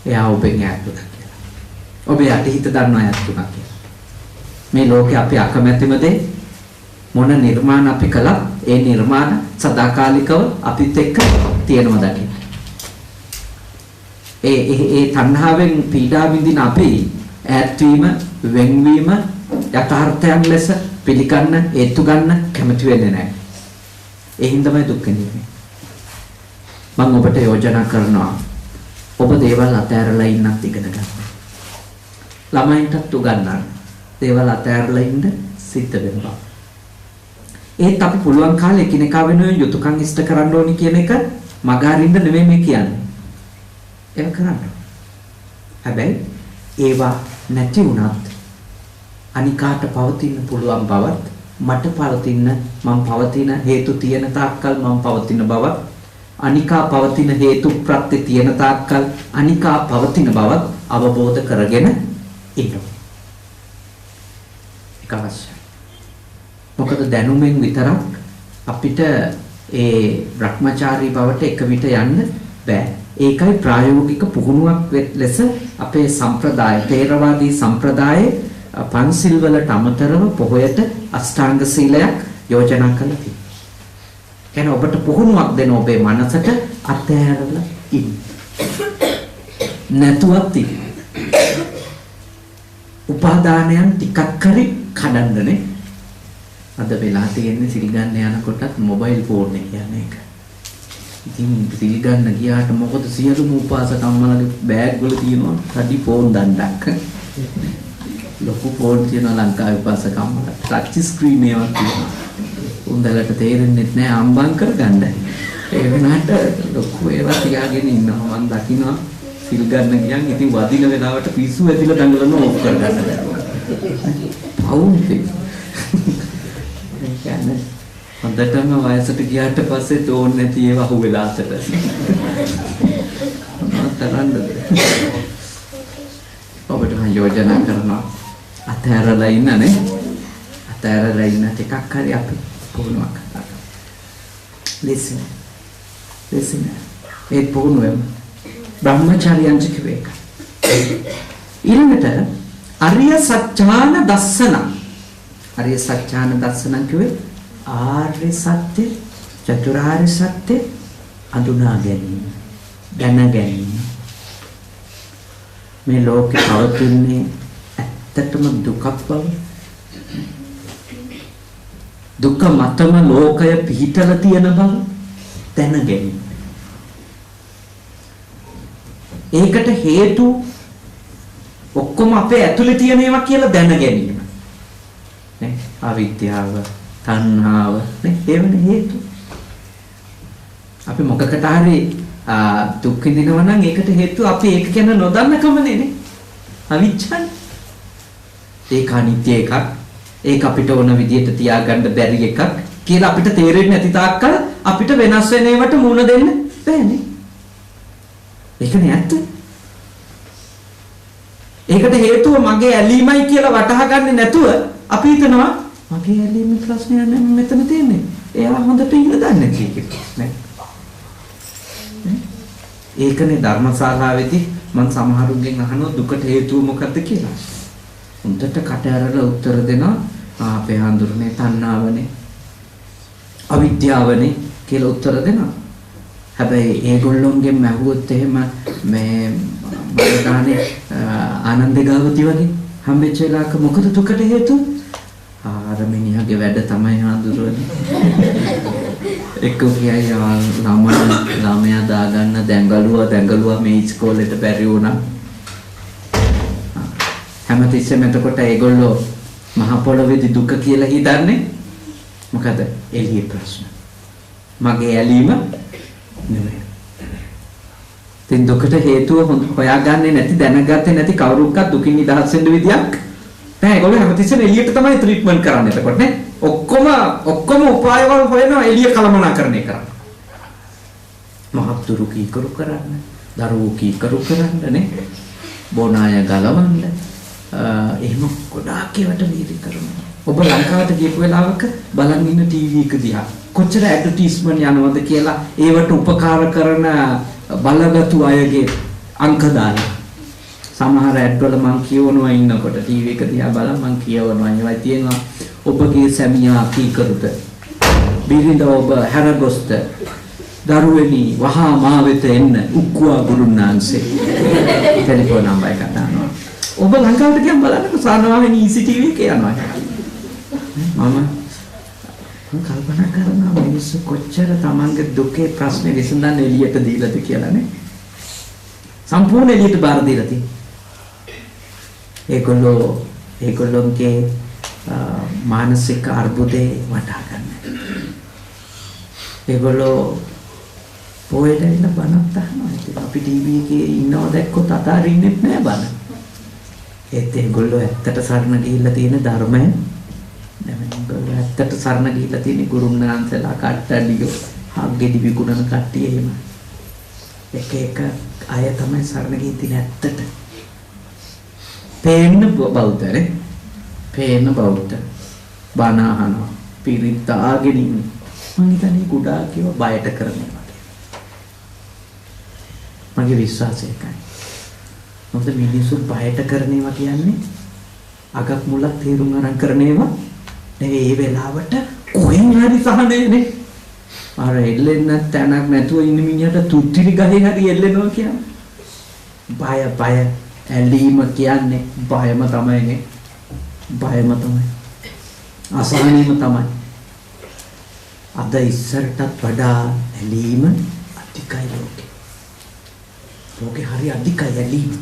එයා ඔබෙන් ඈත් වුණා කියලා. ඔබේ අතීත දන්නවා ඈත් වුණා කියලා. මේ ලෝකේ අපි අකමැතිම දේ මොන නිර්මාණ අපි කළා ඒ නිර්මාණ සදාකාලිකව අපිත් එක්ක තියෙනවා දකින්න. ඒ තණ්හාවෙන් පීඩා විඳින අපි ඈත් වීම වෙන්වීම යථාර්ථයන් ලෙස පිළිගන්න ඒත්තු ගන්න කැමති වෙන්නේ නැහැ. ඒ හින්දාමයි දුක් විඳින්නේ. මම ඔබට යෝජනා කරනවා ඔබ දේවල් අතහැරලා ඉන්නත් ඉගෙන ගන්න. ළමයින්ටත් උගන්වන්න. දේවල් අතහැරලා ඉන්න සිද්ධ වෙනවා. ඒත් අපි පුළුවන් කාලේ එකිනෙකා වෙනුවෙන් යුතුයකම් ඉෂ්ට කරන්න ඕනි කියන එක මගහරින්න නෙමෙයි මේ කියන්නේ. ඒක කරන්න. හැබැයි ඒවා නැති වුණත් අනිකාට පවතින්න පුළුවන් බවත් මට පවතින මම පවතින හේතු තියෙන තාක්කල් මම පවතින බවත් අනිකා පවතින හේතු ප්‍රත්‍ය තියෙන තාක්කල් අනිකා පවතින බවත් අවබෝධ කරගෙන ඉන්නවා. ඒක අවශ්‍යයි. මොකද දැනුමෙන් විතරක් අපිට ඒ භ්‍රමචාරී බවට එක විට යන්න බෑ. ඒකයි ප්‍රායෝගික පුහුණුවක් ලෙස අපේ සම්ප්‍රදාය තේරවාදී සම්ප්‍රදායේ පන්සිල් වලට අමතරව පොහොයට අෂ්ටාංග සීලයක් යෝජනා කළා තියෙනවා. කියන්නේ ඔබට පුහුණුවක් දෙන ඔබේ මනසට අතහැරලා ඉන්න. නැතුවත් ඉන්න. උපාදානයන් ටිකක් හරි කඩන්නනේ. අද වෙලා තියෙන්නේ සිල් ගන්න යනකොටත් මොබයිල් ෆෝන් එක යන එක. ඉතින් සිල් ගන්න ගියාට මොකද සියලුම උපාසකම්මලගේ බෑග් වල තියෙනවා තඩි ෆෝන් දණ්ඩක්. ලොකු ෆෝන් තියෙන ලංකාවේ උපාසකම්මල ටච් ස්ක්‍රීන් එකක් තියෙනවා. උන්දලට තේරෙන්නේ නැහැ අම්බම් කරගන්න. ඒ වුණාට ලොකු ඒවා තියාගෙන ඉන්නවා. මම දකින්නවා සිල් ගන්න ගියන් ඉතින් වදින වෙලාවට පිස්සු ඇදිලා දඟලන ඕෆ් කරගන්න බැහැ. පවුන් ඒක. ඒ කියන්නේ හොඳටම වයසට ගියාට පස්සේ තෝන් නැති ඒවා අහුවෙලා අතට. තරන්නද? ඔබට මම යෝජනා කරනවා අතහැරලා ඉන්නනේ. අතහැරලා ඉන්න ටිකක් හරි අපි පුහුණුවක් කරනවා. listen. ඒ පුහුණුවම බ්‍රහ්මචාරියන්ච කිවේක. ඊළඟට අරිය සත්‍යාන දස්සන. අරිය සත්‍යාන දස්සන කිව්වේ ආර්ය සත්‍ය චතුරාර්ය සත්‍ය අඳුනා ගැනීම, දැන ගැනීම. මේ ලෝකේ පවතින්නේ ඇත්තටම දුකක් බව. දුක මතම ලෝකය පිහිටලා තියෙන බව දැන ගැනීම. ඒකට හේතු ඔක්කොම අපේ ඇතුලේ තියෙන ඒවා කියලා දැන ගැනීම. නේ? අවිද්‍යාව, තණ්හාව නේ? ඒවනේ හේතු. අපි මොකකට හරි දුක් විඳිනවා නම් ඒකට හේතුව අපි ඒක ගැන නොදන්නකමනේ නේ. අවිච්ඡන්. ඒක අනිත්‍ය එකක්. ඒක අපිට ඕන විදිහට තියාගන්න බැරි එකක් කියලා අපිට තේරෙන්නේ නැති තාක්කල් අපිට වෙනස් වෙන ඒවට මුණ දෙන්න බෑනේ. ඒකනේ ඇත්ත. ඒකට හේතුව මගේ ඇලීමයි කියලා වටහා ගන්නේ නැතුව අපි හිතනවා මගේ ඇලීමේ ප්‍රශ්නයක් නෙමෙයි මෙතන තියෙන්නේ. එයා හොඳට ඉන්න දන්නේ නැහැ. ඒකනේ ධර්මශාලාවේදී මම සමහරුන්ගෙන් අහනවා දුකට හේතුව මොකක්ද කියලා. උන්ට කට ඇරලා උත්තර දෙනවා අපේ හඳුරන්නේ තණ්හාවනේ, අවිද්‍යාවනේ කියලා උත්තර දෙනවා. හැබැයි ඒගොල්ලොන්ගෙන් මහුවොත් එහෙම මේ මරණානේ ආනන්ද ගාවති වගේ හම්බෙච්ච වෙලාවක මොකද දුකට හේතුව? අර මිනිහගේ වැඩ තමයි හඳුරන්නේ. එක්ක කියයි ළමයා දාගන්න දැඟලුවා මේ ඉස්කෝලේට බැරි වුණා. හැමතිස්සෙම එතකොට ඒගොල්ලෝ මහ පොළොවේදී දුක කියලා හිතන්නේ මොකද? එළියේ ප්‍රශ්න. මගේ ඇලීම නෙමෙයි. තින් දුකට හේතුව හොයාගන්නේ නැති, දැනගත්තේ නැති කවුරුක්වත් දුකින් නිදහස් වෙන්න විදියක් නැහැ. ඒගොල්ලෝ හැමතිස්සෙම එළියට තමයි ට්‍රීට්මන්ට් කරන්නේ. එතකොට නේ ඔක්කොම උපායවල හොයනවා එළිය කළමනාකරණය කරන්න. මහත්තුරු කීකරු කරන්න, දරුවෝ කීකරු කරන්න නේ, බොන අය ගලවන්න. එහෙම ගොඩාක් ඒවට වීර්ය කරනවා. ඔබ ලංකාවට ගියපු වෙලාවක බලන් ඉන්න ටීවී එක දිහා කොච්චර ඇඩ්වර්ටයිස්මන්ට් යනවද කියලා ඒවට උපකාර කරන බලගතු අයගේ අංක දාලා. සමහර ඇඩ් වල මං කියවනවා ඉන්නකොට ටීවී එක දිහා බලන් මං කියවනවා ඒවයි තියෙනවා ඔබගේ සැමියා කීකරුද, බිරිඳ ඔබ හැරගොස්ත, දරුවෙනි වහා මා වෙත එන්න උක්කුවා ගුරුනාන්සේ ටෙලිෆෝන් නම්බර් එක දානවා. ඔබ ලංකාවට ගියන් බලන්නකො සානවාහිනී ECTV එක යනවා. මම කල්පනා කරනවා මිනිස්සු කොච්චර තමන්ගේ දුකේ ප්‍රශ්නේ විසඳන්න එළියට දීලාද කියලා නේ. සම්පූර්ණ එළියට බාර දීලා තියෙනවා. ඒගොල්ලෝගේ මානසික අර්බුදේ වටහා ගන්න. ඒගොල්ලෝ පොයට ඉන්න බණක් අහනවා. ඉතින් අපි ටීවී එකේ ඉන්නව දැක්කොත් අතාරින්නෙත් නෑ බණ. ඒත් ඒගොල්ලෝ ඇත්තට සරණ ගිහිල්ලා තියෙන ධර්මය නෙමෙයි. ඇත්තට සරණ ගිහිල්ලා තියෙන ගුරුනාන්සලා කට්ටඩියෝ හග්ගෙඩි විකුණන කට්ටිය එහෙම. එක අය තමයි සරණ ගිහින් තියෙන ඇත්තට. පේන්න බෞද්ධනේ. පේන්න බෞද්ධ. බණ අහනවා. පිරිත් ආගෙන ඉන්නේ. මං හිතන්නේ ගොඩාක් ඒවා බයට කරනවා. මගේ විශ්වාසය ඒකයි. මොකද මිනිස්සු බයට කරන ඒවා කියන්නේ අගක් මුලක් තේරුම් අරන් කරන ඒවා නෙවෙයි. ඒ වෙලාවට කොහෙන් හරි සහනේනේ. අර එල්ලෙන්න තැනක් නැතුව ඉන්න මිනිහට තුත්තිරි ගහේ හරි එල්ලෙනවා කියන්නේ. බය ඇලීම කියන්නේ බයම තමයිනේ. බයම තමයි. අසහනීයම තමයි. අද ඉස්සරටත් වඩා ඇලීම අධිකයි ලෝකේ. ලෝකේ හරි අධිකයි ඇලීම.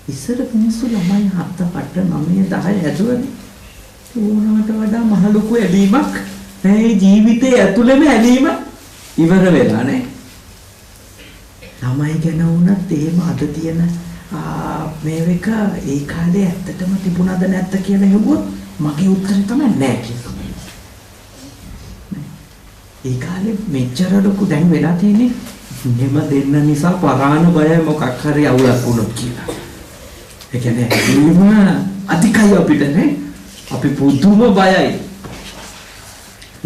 ඉස්සර මිනිස්සු ළමයි 7 8 9 10 ඇදුවනේ. ඕනකට වඩා මහ ලොකු ඇලීමක් මේ ජීවිතේ ඇතුළෙම ඇලීම ඉවර වෙලා නේ. ළමයි ගැන වුණත් එහෙම අද තියෙන මේක ඒ කාලේ ඇත්තටම තිබුණාද නැද්ද කියලා හෙව්වොත් මගේ උත්තරේ තමයි නෑ කියලා. ඒ කාලේ මෙච්චර ලොකු දැන් වෙලා තියෙන්නේ මෙම දෙන්න නිසා පරාණ බයයි මොකක් හරි අවුලක් වුණොත් කියලා. ඒ කියන්නේ ඇලීම අධිකයි අපිට නේ. අපි පුදුම බයයි.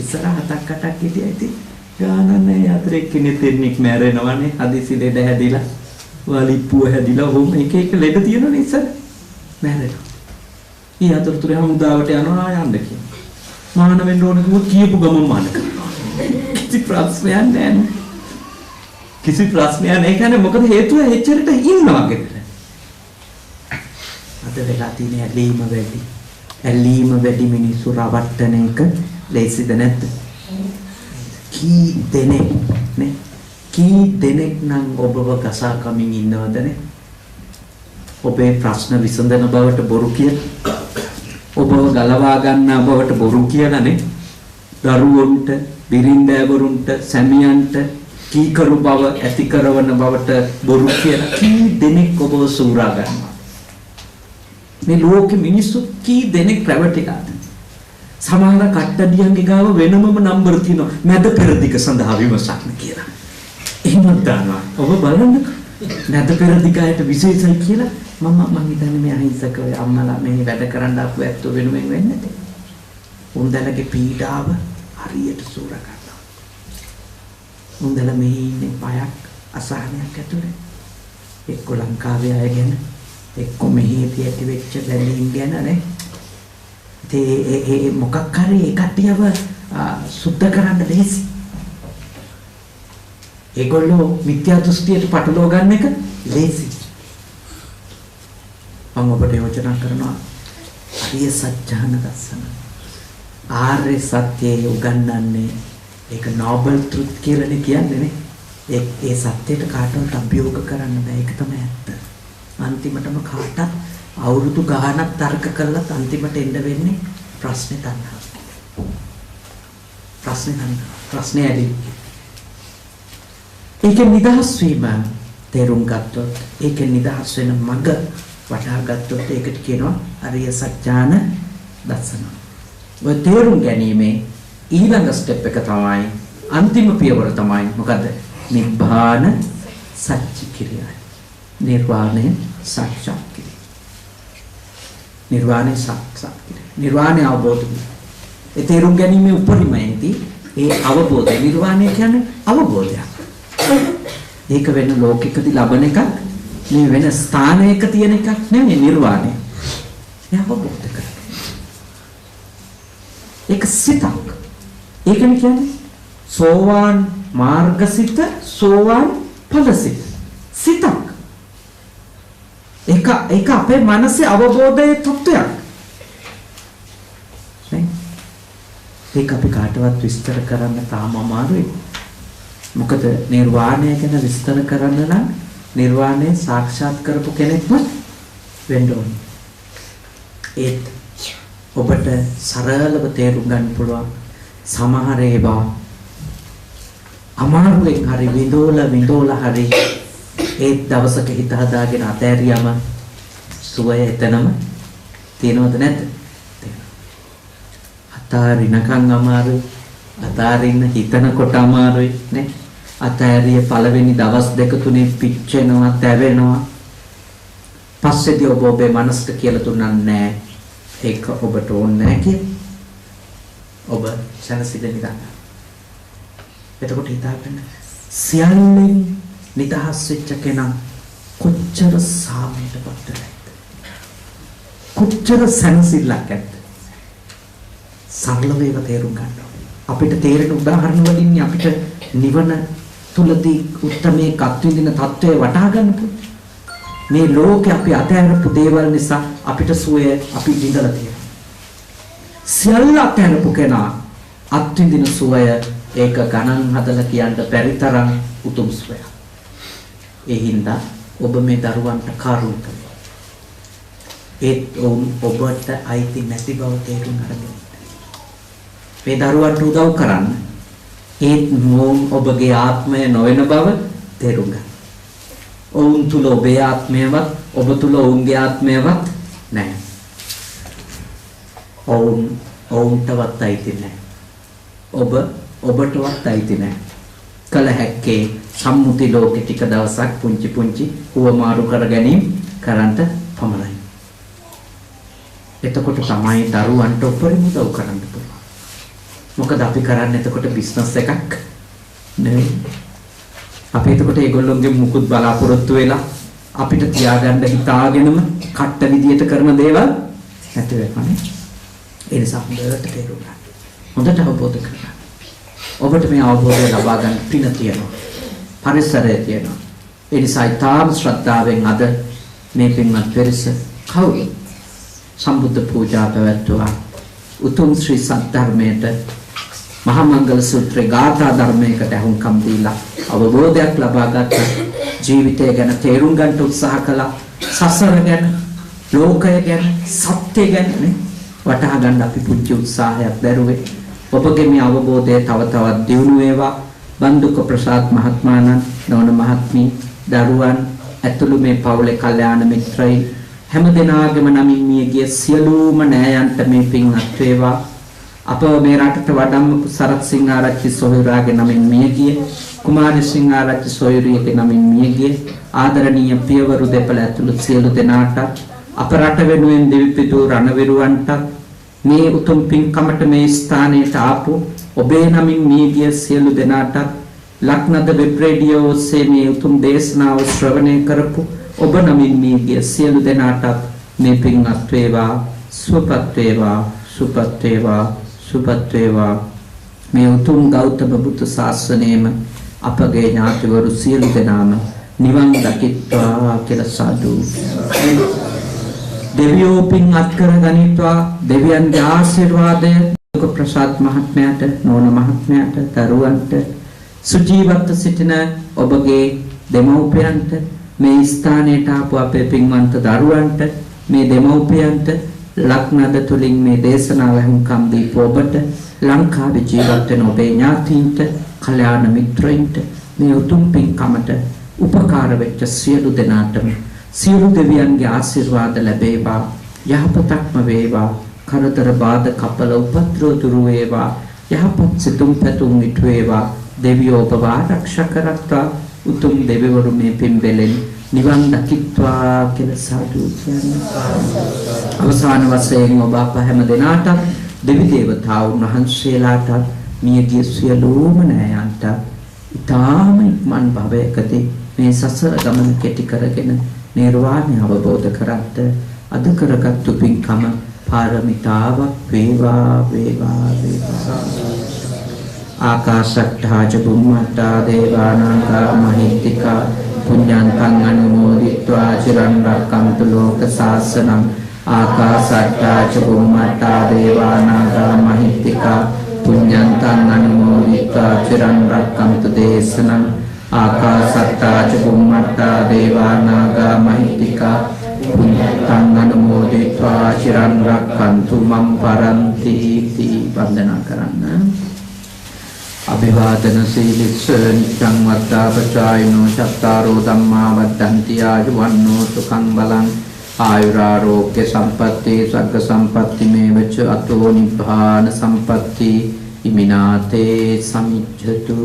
ඉස්සර 7ක් 8ක් හිටියා ඉතින් ගානන්නේ අතර එක්කෙනෙක් දෙන්නෙක් මැරෙනවනේ. හදිසි ලෙඩ හැදිලා වලිප්පුව හැදිලා ඔහොම එක ලෙඩ තියෙනවනේ ඉස්සර මැරෙනවා. ඊ අතරතුරේ හමුදාවට යනවා යන්න කියනවා. මාන වෙන්න ඕන කිව්වොත් කියපු ගමන් මාන කරනවා. කිසි ප්‍රශ්නයක් නැහැ. කිසි ප්‍රශ්නයක් නැහැ කියන්නේ මොකද හේතුව එච්චරට ඉන්නවා ගෙදර. අද වෙලා තියෙන ඇලීම වැඩි. ඇලීම වැඩි මිනිස්සු රවට්ටන එක ලේසිද නැද්ද? කී දෙනෙක් නේ? කී දෙනෙක් නම් ඔබව ගසා කමින් ඉන්නවද නේ? ඔබේ ප්‍රශ්න විසඳන බවට බොරු කියලා. ඔබව ගලවා ගන්නා බවට බොරු කියලානේ. දරුවන්ට, බිරින්දෑවරුන්ට, සැමියන්ට කීකරු බව ඇති කරන බවට බොරු කියලා කී දෙනෙක් ඔබව සූරා ගන්නවා. මේ ලෝකෙ මිනිස්සු කී දෙනෙක් රැවටිලාද? සමහර කට්ටඩියන්ගේ ගාව වෙනමම නම්බර තියෙනවා මැද පෙරදිග සඳහා විමසන්න කියලා. එහෙමත් දානවා. ඔබ බලන්න මැද පෙරදිගයට විශේෂයි කියලා මම හිතන්නේ මේ අහිංසක අම්මලා මේ වැඩ කරන්න ආපු ඇත්තෝ වෙනුවෙන් වෙන්නේ නැතේ. උන්දලගේ පීඩාව හරියට සූරා ගන්නවා. උන්දල මේ ඉන්නේ පයක් අසහනයක් ඇතුලේ. එක්ක ලංකාවේ අය ගැන එක්ක මෙහි ඇති වෙච්ච බැලීම් ගැන නේ. ඒ මොකක් හරි එකටියව සුද්ධ කරන්න දෙහි. ඒගොල්ලෝ මිත්‍යා දෘෂ්ටියට පටලවා ගන්න එක ලේසි. මම ඔබට යෝජනා කරනවා අරිය සත්‍යහන දර්ශන. ආර්ය සත්‍යයේ උගන්වන්නේ ඒක නෝබල් ට්‍රුත් කියලානේ කියන්නේ නේ. ඒ සත්‍යයට කාටවත් අභියෝග කරන්න බෑ. ඒක තමයි ඇත්ත. අන්තිමටම කාටත් අවුරුදු ගාණක් තර්ක කළත් අන්තිමට එන්න වෙන්නේ ප්‍රශ්නේ තණ්හාව. ප්‍රශ්නේ ඇති. ඒක නිදහස් වීම තේරුම් ගත්තොත් ඒක නිදහස් වෙන මඟ වටහා ගත්තොත් ඒකට කියනවා අරිය සත්‍යාන දර්ශන. ඔය තේරුම් ගැනීමේ ඊළඟ ස්ටෙප් එක තමයි අන්තිම පියවර තමයි මොකද? නිබ්බාන සත්‍ය කිරියයි. නිර්වාණය සාක්ෂාත් කිරීම. නිර්වාණය සාක්ෂාත් කිරීම. නිර්වාණය අවබෝධ කිරීම. ඒ තේරුම් ගැනීමේ උපරිමයේදී ඒ අවබෝධය නිර්වාණය කියන්නේ අවබෝධයක්. ඒක වෙන ලෝකිකදී ලබන එකක් මේ වෙන ස්ථානයක තියෙන එකක් නෙමෙයි නිර්වාණය. ඒ අවබෝධ කරගන්න. ඒක සිතක්. ඒකනේ කියන්නේ සෝවාන් මාර්ගසිත සෝවාන් ඵලසිත. සිතක්. ඒක අපේ මනසේ අවබෝධයේ තත්ත්වයක්. ඒක අපි කාටවත් විස්තර කරන්න තාම අමාරුයි. මොකද නිර්වාණය ගැන විස්තර කරන්න නම් නිර්වාණය සාක්ෂාත් කරපු කෙනෙක්ම වෙන්න ඕනේ. ඒත් ඔබට සරලව තේරුම් ගන්න පුළුවන් සමහර ඒවා අමාරුවෙන් හරි විඳෝලා හරි ඒ දවසක හිත හදාගෙන අතෑරියම සුවය එතනම තියෙනවද නැද්ද? අතාරිනකන් අමාරුයි. අතාරින්න හිතනකොට අමාරුයි නේ. අතෑරිය පළවෙනි දවස් දෙක තුනේ පිච්චෙනවා, තැවෙනවා. පස්සේදී ඔබ ඔබේ මනසට කියලා දුන්නා නෑ. ඒක ඔබට ඕනේ නෑ කියලා. ඔබ සනසිදෙන්න ගන්න. එතකොට හිතාගන්න සියල්ලෙන් නිදහස් වෙච්ච කෙනා කොච්චර සාමයටපත් වෙලාද? කොච්චර සනසිල්ලක් ඇද්ද? සරල වේව තේරුම් ගන්න ඕනේ. අපිට තේරෙන උදාහරණ වලින් අපිට නිවන තුලදී උත්තරමේ කත්විඳින தત્ත්වය වටහා ගන්න පුළුවන්. මේ ලෝකේ අපි අතහැරපු දේවල් නිසා අපිට සුවය අපි විඳලා තියෙනවා. සියල්ල අතහැරපු කෙනා අත්විඳින සුවය ඒක ගණන් හදලා කියන්න බැරි තරම් උතුම් සුවයක්. ඒ හින්දා ඔබ මේ දරුවන්ට කරුණ කරනවා. ඒත් ඔබට අයිති නැති බව තේරුම් අරගෙන මේ දරුවන්ට උදව් කරන්න. ඒත් ඔබගේ ආත්මය නොවන බව තේරුම් ගන්න. ඔවුන් තුල ඔබේ ආත්මයවත් ඔබ තුල ඔවුන්ගේ ආත්මයවත් නැහැ. ඔවුන්ටවත් අයිති නැහැ. ඔබටවත් අයිති නැහැ. කල හැක්කේ සම්මුති ලෝකෙ ටික දවසක් පුංචි හුවමාරු කර ගැනීම කරන්ට පමණයි. එතකොට තමයි දරුවන්ට උපරිම උදව් කරන්න පුළුවන්. මොකද අපි කරන්නේ එතකොට බිස්නස් එකක් නෙවෙයි. අපි එතකොට ඒගොල්ලොන්ගේ මුකුත් බලාපොරොත්තු වෙලා අපිට තියාගන්න හිතාගෙනම කට්ට විදියට කරන දේවල් නැති වෙනවා. ඒ නිසා හොඳට තේරුම් ගන්න. හොඳට අවබෝධ කරගන්න. ඔබට මේ අවබෝධය ලබා ගන්න පින තියෙනවා. පරිසරය තියෙනවා. ඒ නිසා ඊටාම ශ්‍රද්ධාවෙන් අද මේ පින්වත් පෙරස කවුරු සම්බුද්ධ පූජා පැවැත්වුවා. උතුම් ශ්‍රී සද්ධර්මයට මහා මංගල සූත්‍රේ ගාථා ධර්මයකට අහුම්කම් දීලා අවබෝධයක් ලබා ගත්ත ජීවිතය ගැන තේරුම් ගන්න උත්සාහ කළා. සසර ගැන, ලෝකය ගැන, සත්‍ය ගැන වටහා ගන්න අපි පුංචි උත්සාහයක් දරුවේ. ඔබගේ මේ අවබෝධය තව තවත් දියුණු වේවා. බන්දුක ප්‍රසාද් මහත්මයාණන්, නෝන මහත්මිය, දරුවන් ඇතුළු මේ පවුලේ කල්යාණ මිත්‍රයින් හැම දෙනාගේම නමින් මියගිය සියලුම නෑයන්ට මේ පින්වත් වේවා. අප මේ රටට වඩම්ම සරත් සිංහාරච්චි සොහොයුරාගේ නමින් මියගිය, කුමාරි සිංහාරච්චි සොහොයුරියගේ නමින් මියගිය ආදරණීය පියවරු දෙපළ ඇතුළු සියලු දෙනාට, අප රට වෙනුවෙන් දෙවිපිදු රණවිරුවන්ට, මේ උතුම් පින්කමට මේ ස්ථානයට ආපු ඔබේ නමින් මියගිය සියලු දෙනාට, ලක්නද වෙබ් රේඩියෝ ඔස්සේ මේ උතුම් දේශනාව ශ්‍රවණය කරපු ඔබ නමින් මියගිය සියලු දෙනාට මේ පින්වත් වේවා, සුවපත් වේවා, සුවපත් වේවා, සුවපත් වේවා. මේ උතුම් ගෞතම බුදු සාසනයේම අපගේ ඥාතිවරු සියලු දෙනාම නිවන් දකිත්වා කියලා සාදු. දෙවියෝ පින් අත්කර ගනිත්වා. දෙවියන්ගේ ආශිර්වාදය ප්‍රසාද් මහත්මයාට, නෝන මහත්මයාට, දරුවන්ට, සුජීවත්ව සිටින ඔබගේ දෙමව්පියන්ට, මේ ස්ථානයට ආපු අපේ පින්වන්ත දරුවන්ට, මේ දෙමව්පියන්ට, ලක්නද තුලින් මේ දේශනාව වහුම්කම් දීපු ඔබට, ලංකාවේ ජීවත් වෙන ඔබේ ඥාතීන්ට, කල්යාණ මිත්‍රයින්ට, මේ උතුම් පින්කමට උපකාර වෙච්ච සියලු දෙනාටම සියලු දෙවියන්ගේ ආශිර්වාද ලැබේවා. යහපතක්ම වේවා. කරදර බාධා කපල උපද්‍රව දුරු වේවා. යහපත් සිතුම් පැතුම් ඉටු වේවා. දෙවියෝ ඔබ ආරක්ෂා කරත්වා. උතුම් දෙවිවරු මේ පින්බෙලෙන් නිවන් දකිත්වා කියලා සාදු කියනවා. අවසාන වශයෙන් ඔබ අප හැම දෙනාට, දෙවි දේවතාවුන් වහන්සේලාට, මියගිය සියලුම නෑයන්ට ඊටාම ඉක්මන් භවයකදී මේ සසර ගමන කෙටි කරගෙන නිර්වාණය අවබෝධ කරගත්ත අද කරගත්තු පින්කම පාරමිතාවක් වේවා වේවා වේවා. ආකාශට්ඨා ච බුම්මට්ඨා දේවානාගා මහිත්‍තිකා පුඤ්ඤන්තං අනුමෝදිत्वा චිරන් රක්ඛන්තු ලෝක සාසනං. ආකාශට්ඨා ච බුම්මට්ඨා දේවානාගා මහිත්‍තිකා පුඤ්ඤන්තං අනුමෝදිत्वा චිරන් රක්ඛන්තු දේශනං. ආකාශට්ඨා ච බුම්මට්ඨා දේවානාගා මහිත්‍තිකා පුඤ්ඤන්තං අනුමෝදිत्वा චිරන් රක්ඛන්තු මම් පරන්ති. වන්දනා කරන්න. අභිවාදන සීලිස්ස නිච්ඡං වද්දාපචායිනෝ චත්තාරෝ ධම්මා වද්දන්ති ආයුවන්නෝ සුඛං බලං ආයුරාෝග්‍ය සම්පatti සග්ග සම්පatti මේවච අතෝ නිබ්බාන සම්පatti ඉමිනාතේ සමිච්ඡතු.